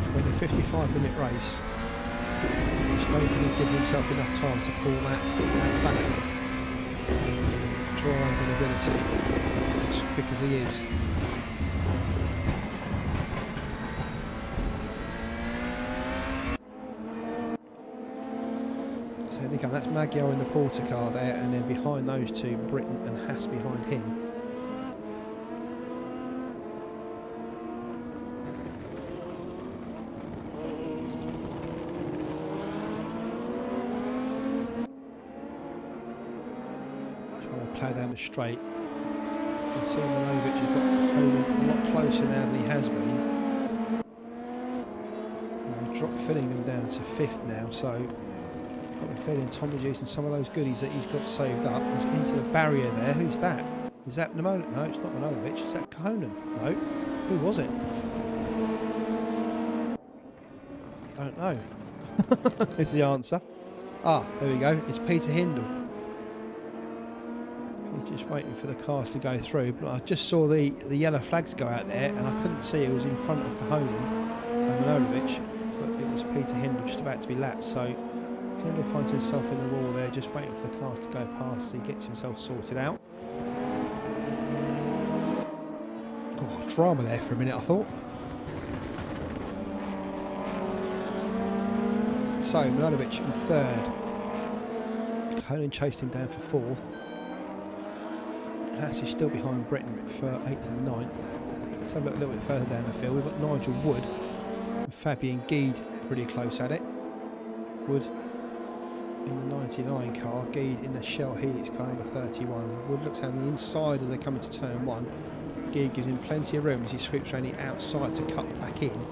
In a 55-minute race, which I don't think he's given himself enough time to pull that back driving ability as quick as he is. So there you go, that's Magyar in the Porter car there, and then behind those two, Britton and Haas behind him. Play down the straight. You can see Manovic has got Cahonen a lot closer now than he has been. And we've dropped Fillingham down to 5th now, so I've got the feeling Tom is using some of those goodies that he's got saved up. He's into the barrier there. Who's that? Is that Manovic? No, it's not Manovic. Is that Cahonen? No. Who was it? Don't know. Is the answer. Ah, there we go. It's Peter Hindle. Just waiting for the cars to go through, but I just saw the yellow flags go out there and I couldn't see it was in front of Cahonen. Milanovic, but it was Peter Hindle just about to be lapped, so Hindle finds himself in the wall there, just waiting for the cars to go past, so he gets himself sorted out. Oh, drama there for a minute, I thought. So, Milanovic in third. Conan chased him down for fourth. Haas is still behind Britton for 8th and 9th. Let's have a look a little bit further down the field. We've got Nigel Wood and Fabian Guide pretty close at it. Wood in the 99 car, Guide in the Shell Helix car number 31. Wood looks on the inside as they come into turn 1. Guide gives him plenty of room as he sweeps around the outside to cut back in.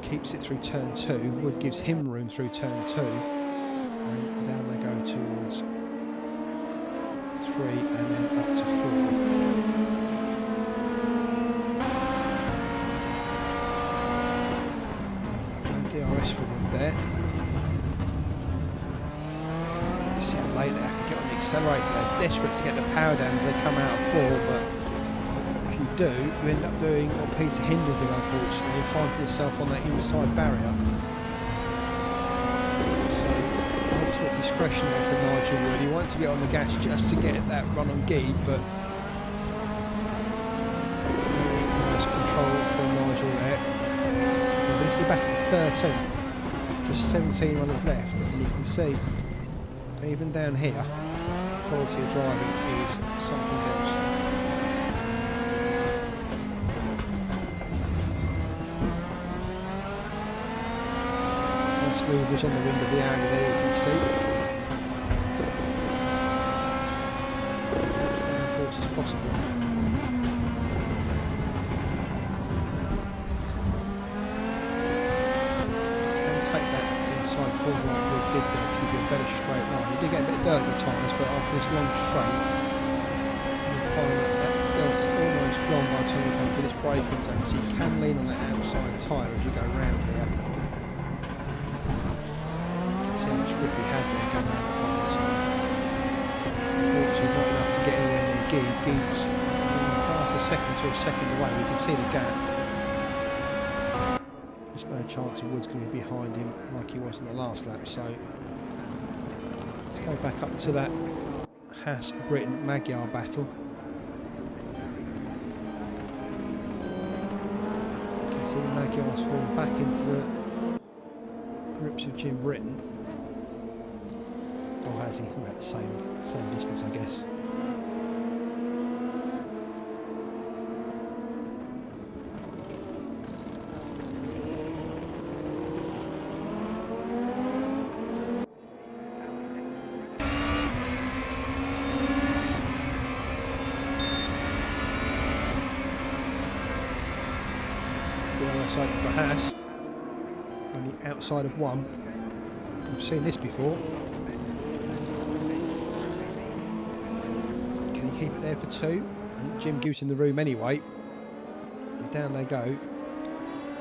Keeps it through turn 2. Wood gives him room through turn 2. And down they go towards 3 and then up to 4. And DRS for Wood there. You see how late they have to get on the accelerator. They're desperate to get the power down as they come out of 4, but if you do, you end up doing what Peter Hindle did, unfortunately, and finding yourself on that inside barrier. Discretion there for Nigel Wood. He wanted to get on the gas just to get that run on Guide, but nice control from Nigel there. And this is back at 13th, just 17 runners left, and you can see even down here, quality of driving is something else. Nice louvers on the wind of the Audi there, you can see. As possible. And take that inside corner like we did there to give you a better straight line. You did get a bit of dirt at times, but after this long straight, you'll find that dirt's almost gone by the time you come to this braking zone, so you can lean on that outside tyre as you go round here. You can see how much grip we had there going around the final time. Unfortunately, not enough to get anywhere near Guide's half a second to a second away. We can see the gap. There's no chance of Wood's going to be behind him like he was in the last lap. So let's go back up to that Haas Britain Magyar battle. You can see Magyar's fallen back into the grips of Jim Britton. Or has he? About the same distance, I guess. Outside for Haas, only outside of 1. We've seen this before. Can he keep it there for 2? And Jim gives him the room anyway. And down they go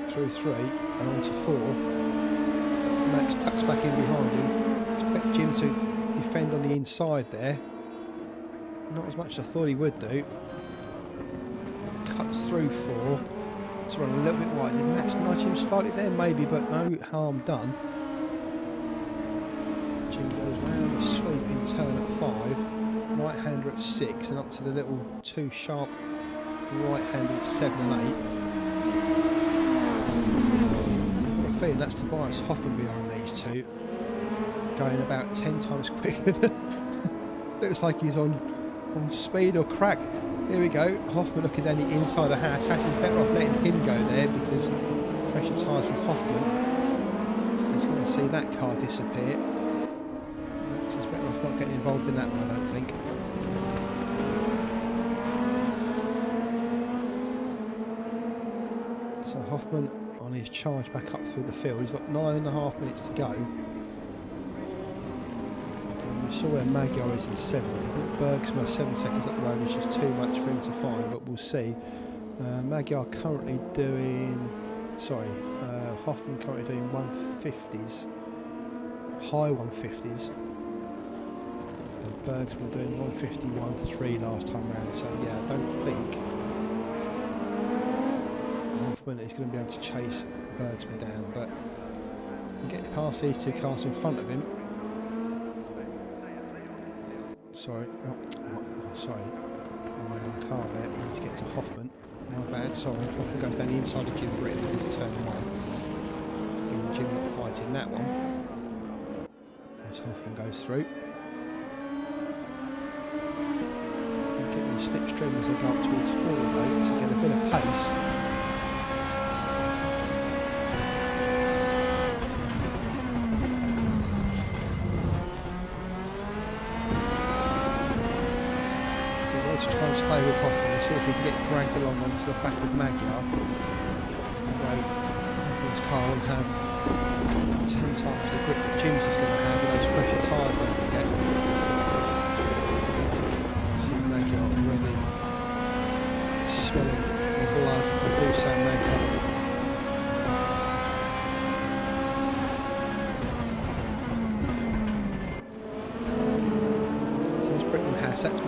through 3 and on to 4. Max tucks back in behind him. Expect Jim to defend on the inside there. Not as much as I thought he would do. Cuts through 4. To run a little bit wide. Did Max nudge him slightly there? Maybe, but no harm done. Jim goes round the sweeping turn at 5, right-hander at 6, and up to the little 2 sharp right-hander at 7 and 8. I've got a feeling that's Tobias Hoffman behind these two, going about 10 times quicker than looks like he's on speed or crack. Here we go, Hoffman looking down the inside of the Haas. Haas is better off letting him go there because fresher tyres from Hoffman. He's going to see that car disappear. Max is better off not getting involved in that one, I don't think. So Hoffman on his charge back up through the field. He's got 9.5 minutes to go. We saw where Magyar is in 7th. I think Bergsma 7 seconds up the road is just too much for him to find, but we'll see. Magyar currently doing, Hoffman currently doing 150s, high 150s, and Bergsma doing 151.3 last time round. So yeah, I don't think Hoffman is going to be able to chase Bergsma down, but getting past these two cars in front of him. Sorry, sorry, wrong car there. We need to get to Hoffman. My bad, sorry. Hoffman goes down the inside of Jim Britton into turn 1. Again, Jim not fighting that one. As Hoffman goes through. And getting the slipstream as they go up towards 4 though to get a bit of pace. Try and stay with Hoffman and see if he can get dragged along onto the back of Magyar. Although Hoffman's car will have 10 times the grip that Jim's is going to have with those fresher tyres that we get. See Magyar already smelling the blood. I do say Magyar. So it's Britton and Haas. That's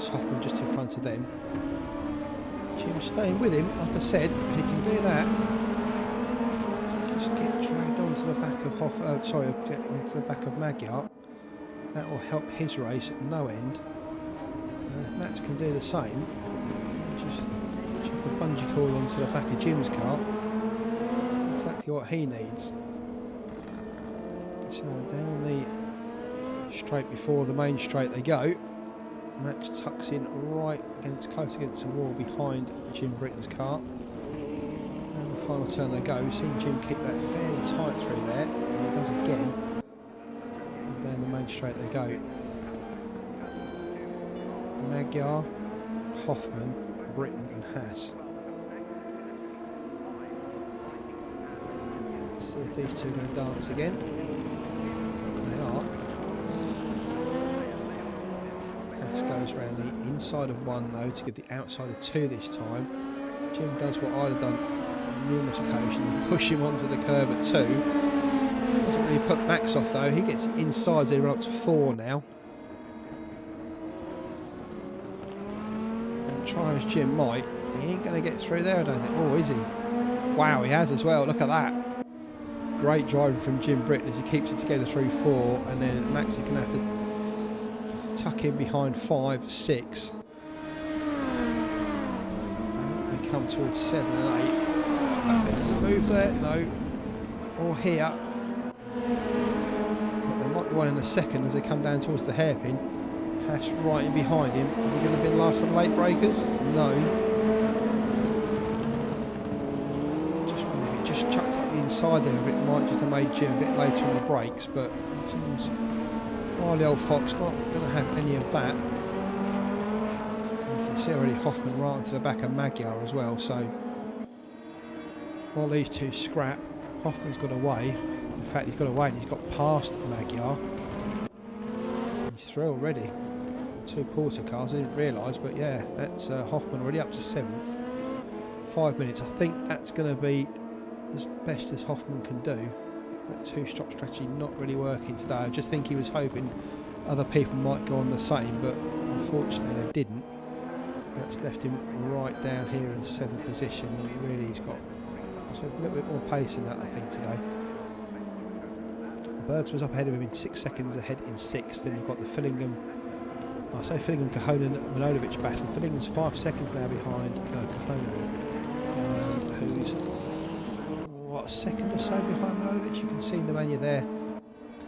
Hoffman just in front of them. Jim staying with him, like I said, if he can do that, just get dragged onto the back of get onto the back of Magyar. That will help his race at no end. Max can do the same. Just chuck a bungee cord onto the back of Jim's car. That's exactly what he needs. So down the straight before the main straight they go. Max tucks in right close against the wall behind Jim Britton's car. And the final turn they go. We've seen Jim keep that fairly tight through there. And he does again. And down the main straight they go. Magyar, Hoffman, Britton and Haas. Let's see if these two are going to dance again. They are. Goes around the inside of 1 though to give the outside of 2 this time. Jim does what I'd have done on numerous occasions, push him onto the curb at 2. Doesn't really put Max off though, he gets inside, so we're up to 4 now. And try as Jim might, he ain't going to get through there I don't think. Oh, is he? Wow, he has as well, look at that. Great driving from Jim Britton as he keeps it together through 4, and then Max is going to have to tuck in behind 5, 6. They come towards 7 and 8. I don't think there's a move there, no. Or here. But there might be one in a second as they come down towards the hairpin. Haas right in behind him. Is he going to be last of the late breakers? No. Just wonder if he just chucked up the inside there, it might just have made Jim a bit later on the brakes, but Jim's the old fox not going to have any of that. And you can see already Hoffman right into the back of Magyar as well, so while these two scrap, Hoffman's got away. In fact, he's got away and he's got past Magyar. He's through already. 2 porter cars, I didn't realise, but yeah, that's Hoffman already up to 7th. 5 minutes, I think that's going to be as best as Hoffman can do. That 2-stop strategy not really working today. I just think he was hoping other people might go on the same, but unfortunately they didn't. That's left him right down here in 7th position, and really he's got a little bit more pace in that I think today. Bergs was up ahead of him in 6 seconds ahead in 6th. Then you've got the Fillingham, I say Fillingham, Kohonen, Milanovic battle. Fillingham's 5 seconds now behind Kohonen, who's what, a second or so behind Milanovic. You can see Nemanja there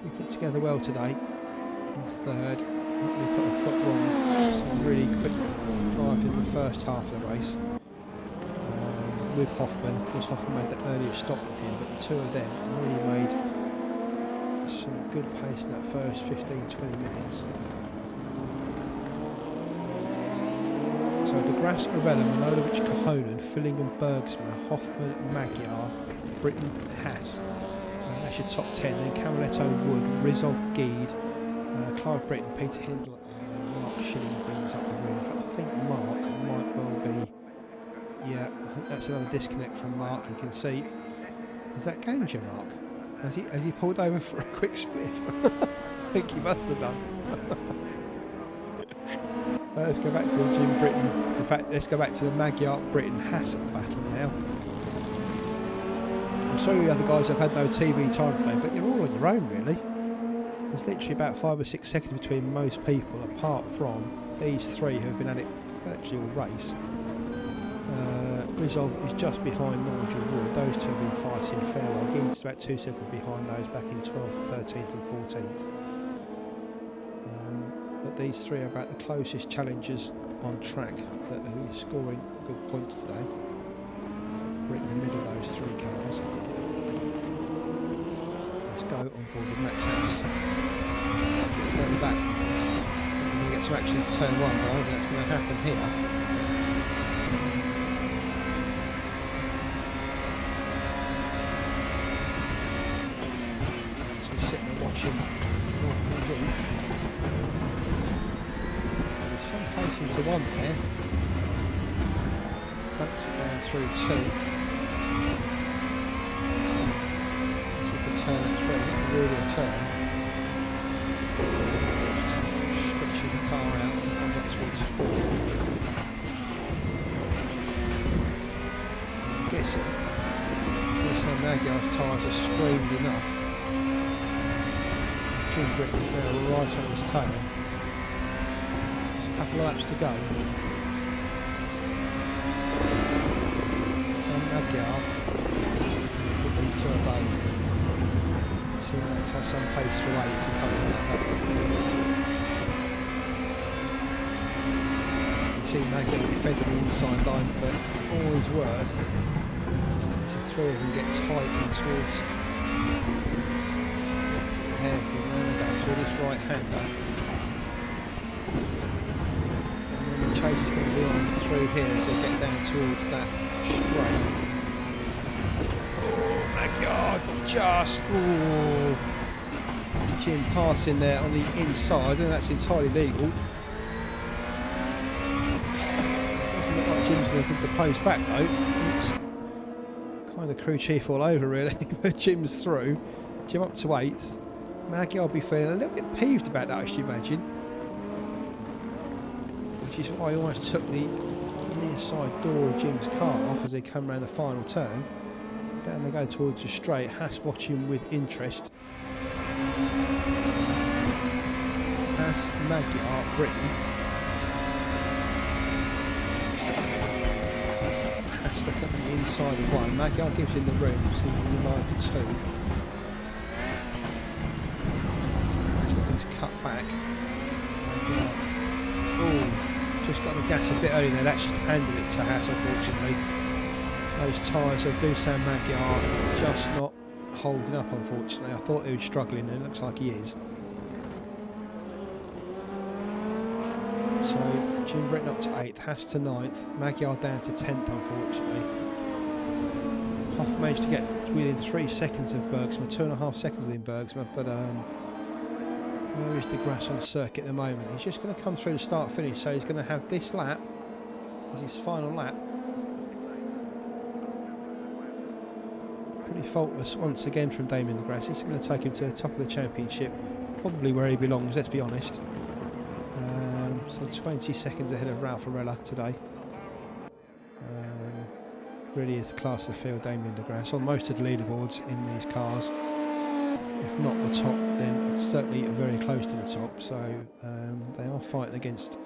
keeping it together well today. In 3rd, not really put a foot wrong. Some really quick drive in the first half of the race with Hoffman. Of course, Hoffman made that earlier stop than him, but the two of them really made some good pace in that first 15-20 minutes. So De Grasse, Arella, Milanovic, Kohonen, Fillingham, Bergsma, Hoffman, Magyar, Britton, Haas. That's your top 10. Then Camaletto, Wood, Rizov, Geed, Clive Britton, Peter Hindler, and Mark Schilling brings up the rear. In fact, I think Mark might well be. Yeah, I think that's another disconnect from Mark. You can see. Is that Ganja, Mark? Has he pulled over for a quick spliff? I think he must have done. Let's go back to the Jim Britain. In fact, let's go back to the Magyar Britain Haas battle now. I'm sorry the other guys have had no TV time today, but you're all on your own really. There's literally about 5 or 6 seconds between most people, apart from these three who have been at it virtually all race. Rizov is just behind Nigel Wood. Those two have been fighting fair long. He's about 2 seconds behind those back in 12th, 13th and 14th. But these three are about the closest challengers on track that are scoring good points today. We're in the middle of those three cars. Let's go on board with Max House. Further back. When we get to actually turn one, but I don't think that's going to happen here. So we're sitting and watching. There's some pace into one there. Dumps it down through two. Turn it through, really a turn. Stretching the car out as it comes up towards four. I'm guessing Magyar's tyres are screamed enough. Jim Britton's now right on his tail. There's a couple of laps to go. And Magyar will be turbo. Let's have some pace through 8 to come to that back. You can see Magyar defending the inside line for all he's worth. So three of them get tight in towards the hairpin roundabout through this right hander. And then the chase is going to be on through here as they get down towards that straight. Magyar just Jim passing there on the inside, and that's entirely legal. Doesn't look like Jim's going to give the pace back though. It's kind of crew chief all over really, but Jim's through. Jim up to 8th. Magyar will be feeling a little bit peeved about that, I should imagine. Which is why I almost took the near side door of Jim's car off as they come around the final turn. Down they go towards the straight. Haas watching with interest. Haas, Magyar, Britain. Haas looking at the inside of one. Magyar gives him the room, so he's in the line for 2. Haas looking to cut back. Oh, just got the gas a bit early there. That's just handed it to Haas, unfortunately. Those tyres of Dusan Magyar just not holding up, unfortunately. I thought he was struggling, and it looks like he is. So Jim Britton up to 8th, Haas to 9th, Magyar down to 10th, unfortunately. Hoff managed to get within 3 seconds of Bergsma, 2.5 seconds within Bergsma, but where is de Grasse on the circuit at the moment? He's just going to come through the start-finish, so he's going to have this lap as his final lap. Pretty faultless once again from Damien de Grasse. This is going to take him to the top of the championship, probably where he belongs, let's be honest. So 20 seconds ahead of Ralph Arella today. Really is the class of the field, Damien de Grasse, on most of the leaderboards in these cars. If not the top, then it's certainly very close to the top. So they are fighting against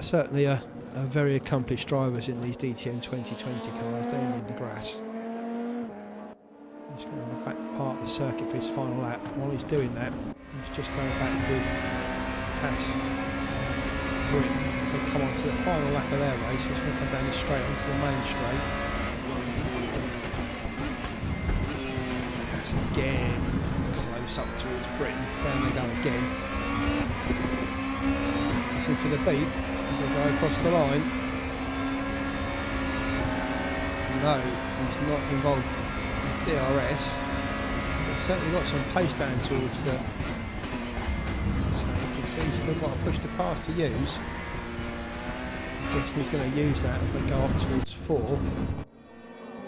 certainly a very accomplished drivers in these DTM 2020 cars. Damien de Grasse. He's going to back part of the circuit for his final lap. While he's doing that, he's just going back with Haas. So come on to the final lap of their race. He's going to come down the straight onto the main straight. Haas again, close up towards Britain. Down they go again. Listen for the beep as they go across the line. No, he's not involved. DRS. They've certainly got some pace down towards the. So you can see he's still got a push to pass to use. I guess he's going to use that as they go off towards 4.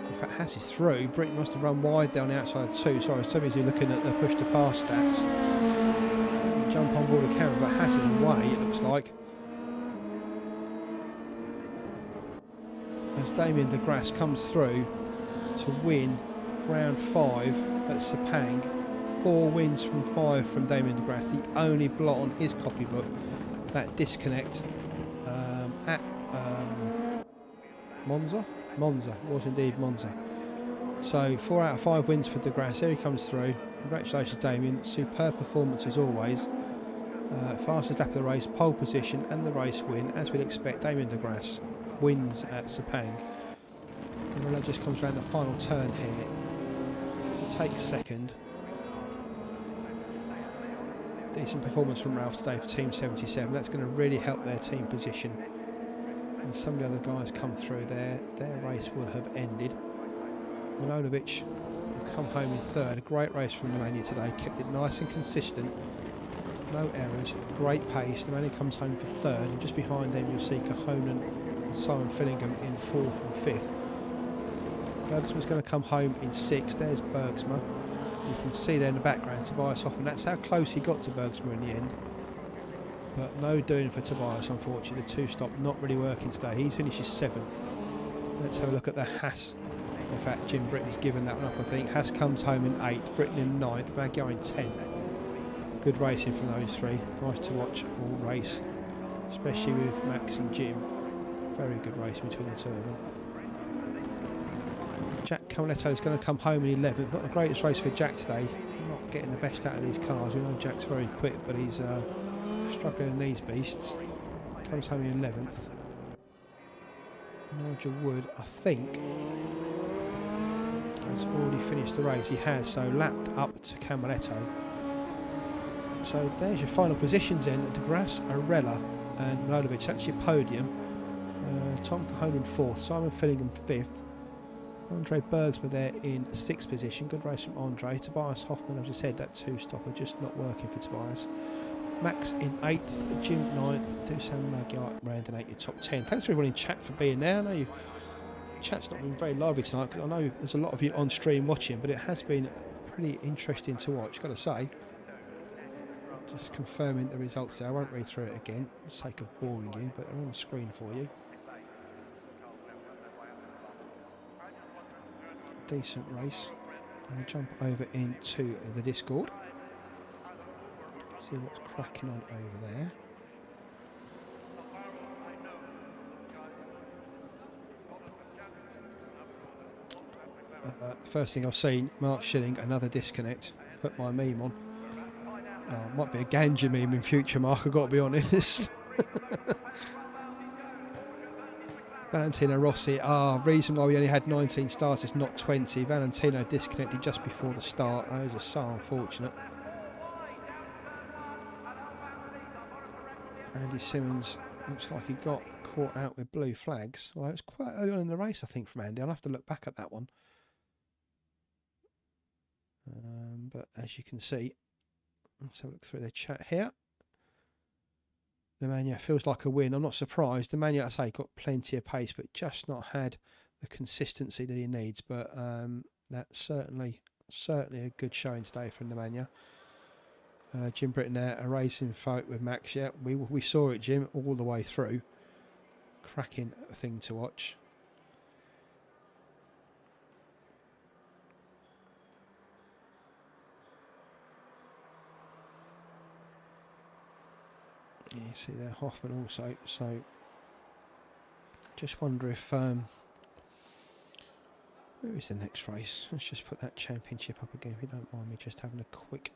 In fact, Haas is through. Britain must have run wide down the outside 2. Sorry, somebody's looking at the push to pass stats. Jump on board the camera, but Haas is away, it looks like. as Damien de Grasse comes through to win round 5 at Sepang. 4 wins from 5 from Damien de Grasse, the only blot on his copybook. That disconnect at Monza? Monza, it was indeed Monza. So 4 out of 5 wins for de Grasse. Here he comes through. Congratulations, Damien. Superb performance as always. Fastest lap of the race, pole position and the race win. As we'd expect, Damien de Grasse wins at Sepang. And that just comes around the final turn here to take second. Decent performance from Ralph today for Team 77. That's going to really help their team position. And some of the other guys come through there. Their race will have ended. Milanovic will come home in third. A great race from Nemanja today. Kept it nice and consistent. No errors. Great pace. Nemanja comes home for third. And just behind them you'll see Cahonen and Simon Fillingham in fourth and fifth. Bergsma's going to come home in sixth. There's Bergsma. You can see there in the background Tobias Hoffmann. That's how close he got to Bergsma in the end. But no doing for Tobias, unfortunately. The two-stop not really working today. He's finishes 7th. Let's have a look at the Haas. In fact, Jim Britton's given that one up, I think. Haas comes home in 8th, Britton in 9th, Magyar in 10th. Good racing from those three. Nice to watch all race, especially with Max and Jim. Very good racing between the two of them. Jack Camaletto is going to come home in 11th. Not the greatest race for Jack today. Not getting the best out of these cars. We know Jack's very quick, but he's struggling in these beasts. Comes home in 11th. Nigel Wood, I think, has already finished the race. He has, so lapped up to Camaletto. So there's your final positions in. De Grasse, Arella and Milanovic. That's your podium. Tom Cahonen 4th, Simon Fillingham 5th. Andre Bergsma there in 6th position. Good race from Andre. Tobias Hoffmann, as I said, that two-stopper just not working for Tobias. Max in 8th, Jim 9th, Dusan Magyar rounding out your top 10. Thanks to everyone in chat for being there. I know chat's not been very lively tonight, because I know there's a lot of you on stream watching, but it has been pretty interesting to watch, got to say. Just confirming the results there. I won't read through it again for the sake of boring you, but they're on the screen for you. Decent race. I'll jump over into the Discord. See what's cracking on over there. First thing I've seen, Mark Schilling, another disconnect. Put my meme on. Oh, might be a Ganja meme in future, Mark, I've got to be honest. Valentino Rossi, reason why we only had 19 starters, not 20. Valentino disconnected just before the start. Those are so unfortunate. Andy Simmons looks like he got caught out with blue flags. Well, it was quite early on in the race, I think, from Andy. I'll have to look back at that one. But as you can see, let's have a look through the chat here. Nemanja feels like a win. I'm not surprised. Nemanja, I say, got plenty of pace, but just not had the consistency that he needs. But that's certainly a good showing today from Nemanja. Jim Britton there, a racing fight with Max. Yeah, we saw it, Jim, all the way through. Cracking thing to watch. Yeah, you see there Hoffmann also. So just wonder if where is the next race? Let's just put that championship up again, if you don't mind me just having a quick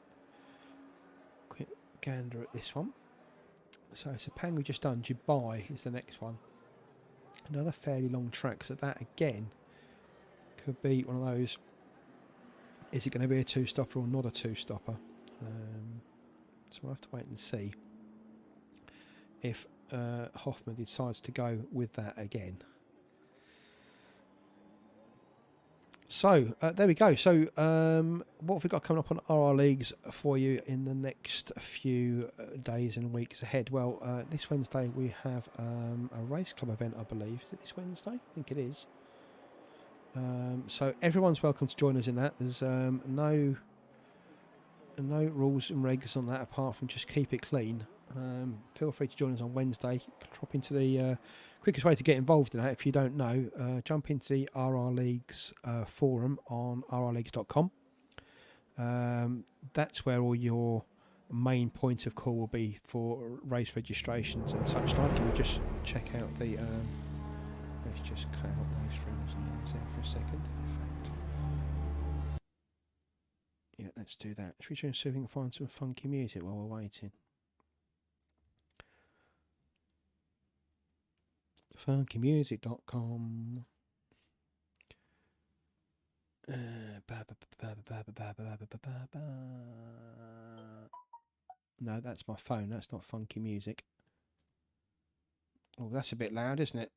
gander at this one. So Sepang we've just done. Dubai is the next one. Another fairly long track, so that again could be one of those. Is it going to be a two-stopper or not a two-stopper? So we'll have to wait and see if Hoffmann decides to go with that again. So there we go. So what have we got coming up on RRLeagues for you in the next few days and weeks ahead? Well, this Wednesday we have a race club event, I believe. Is it this Wednesday? I think it is. So everyone's welcome to join us in that. There's no rules and regs on that apart from just keep it clean. feel free to join us on Wednesday. Drop into the quickest way to get involved in that, if you don't know, jump into the RRLeagues forum on rrleagues.com. That's where all your main point of call will be for race registrations and such like. Can we just check out the let's just cut out race rooms and things there for a second. In fact, yeah, let's do that. Should we try and see if we can find some funky music while we're waiting? funkymusic.com. No, that's my phone. That's not funky music. Oh, that's a bit loud, isn't it?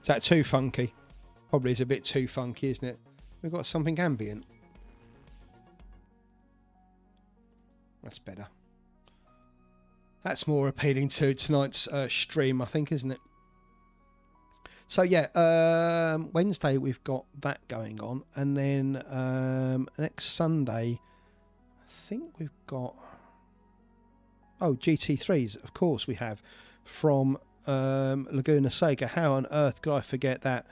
Is that too funky? Probably is a bit too funky, isn't it? We've got something ambient. That's better. That's more appealing to tonight's stream, I think, isn't it? So yeah, Wednesday we've got that going on, and then next Sunday, I think we've got GT3s. Of course, we have from Laguna Seca. How on earth could I forget that?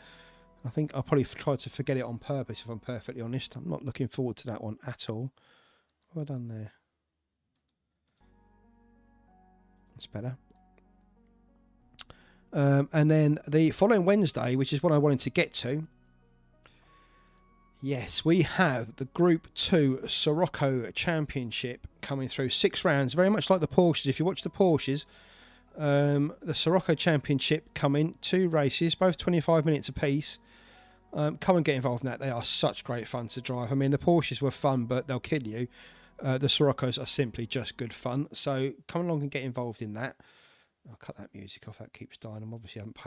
I think I probably tried to forget it on purpose, if I'm perfectly honest. I'm not looking forward to that one at all. What have I done there? That's better. And then the following Wednesday, which is what I wanted to get to. Yes, we have the Group 2 Sirocco Championship coming through. 6 rounds, very much like the Porsches. If you watch the Porsches, the Sirocco Championship come in 2 races, both 25 minutes apiece. Come and get involved in that. They are such great fun to drive. I mean, the Porsches were fun, but they'll kill you. The Siroccos are simply just good fun. So come along and get involved in that. I'll cut that music off. That keeps dying. I obviously haven't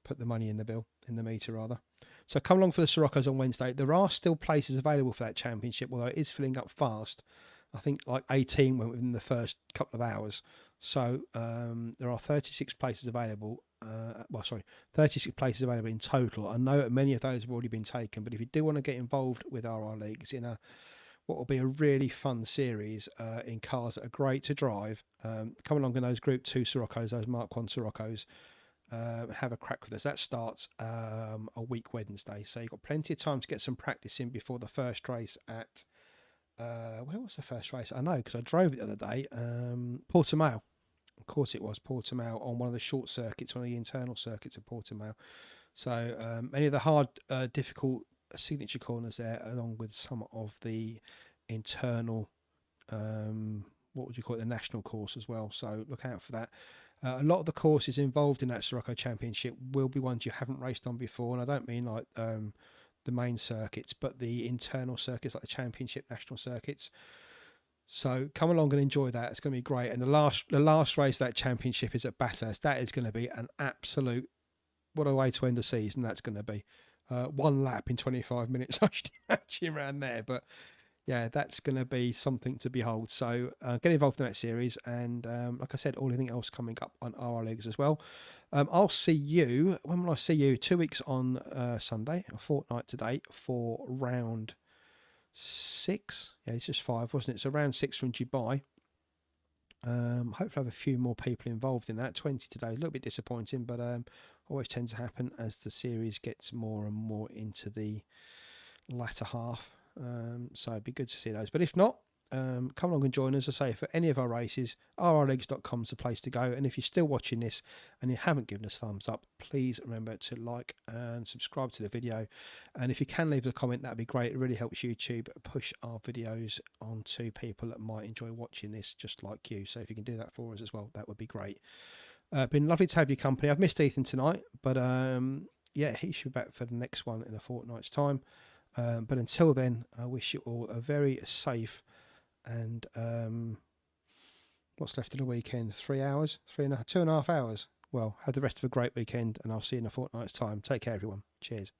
put the money in the bill, in the meter rather. So come along for the Siroccos on Wednesday. There are still places available for that championship, although it is filling up fast. I think like 18 went within the first couple of hours. So there are 36 places available. 36 places available in total. I know that many of those have already been taken, but if you do want to get involved with RR Leagues in what will be a really fun series in cars that are great to drive, come along in those Group 2 Siroccos, those Mark 1 Siroccos, have a crack with us. That starts a week Wednesday, so you've got plenty of time to get some practice in before the first race at where was the first race? I know because I drove it the other day. Portimao. Of course it was Portimao, on one of the short circuits, one of the internal circuits of Portimao. So many of the hard, difficult signature corners there, along with some of the internal, what would you call it, the national course as well. So look out for that. A lot of the courses involved in that Sirocco Championship will be ones you haven't raced on before, and I don't mean like the main circuits, but the internal circuits like the Championship national circuits. So come along and enjoy that. It's going to be great. And the last race of that championship is at Bathurst. That is going to be an absolute, what a way to end the season that's going to be. 1 lap in 25 minutes, I should imagine, around there. But yeah, that's going to be something to behold. So get involved in that series. And like I said, anything else coming up on RR Leagues as well. I'll see you, when will I see you? 2 weeks on Sunday, a fortnight today, for round 6. Yeah, it's just 5, wasn't it? So round 6 from Dubai. Hopefully I have a few more people involved in that. 20 today, a little bit disappointing, but always tends to happen as the series gets more and more into the latter half. So it'd be good to see those. But if not, come along and join us. I say, for any of our races, rrleagues.com is the place to go. And if you're still watching this and you haven't given us thumbs up, please remember to like and subscribe to the video. And if you can leave a comment, that'd be great. It really helps YouTube push our videos onto people that might enjoy watching this just like you. So if you can do that for us as well, that would be great. Been lovely to have your company. I've missed Ethan tonight, but yeah, he should be back for the next one in a fortnight's time. But until then, I wish you all a very safe and what's left of the weekend? 3 hours? 2.5 hours? Well, have the rest of a great weekend, and I'll see you in a fortnight's time. Take care, everyone. Cheers.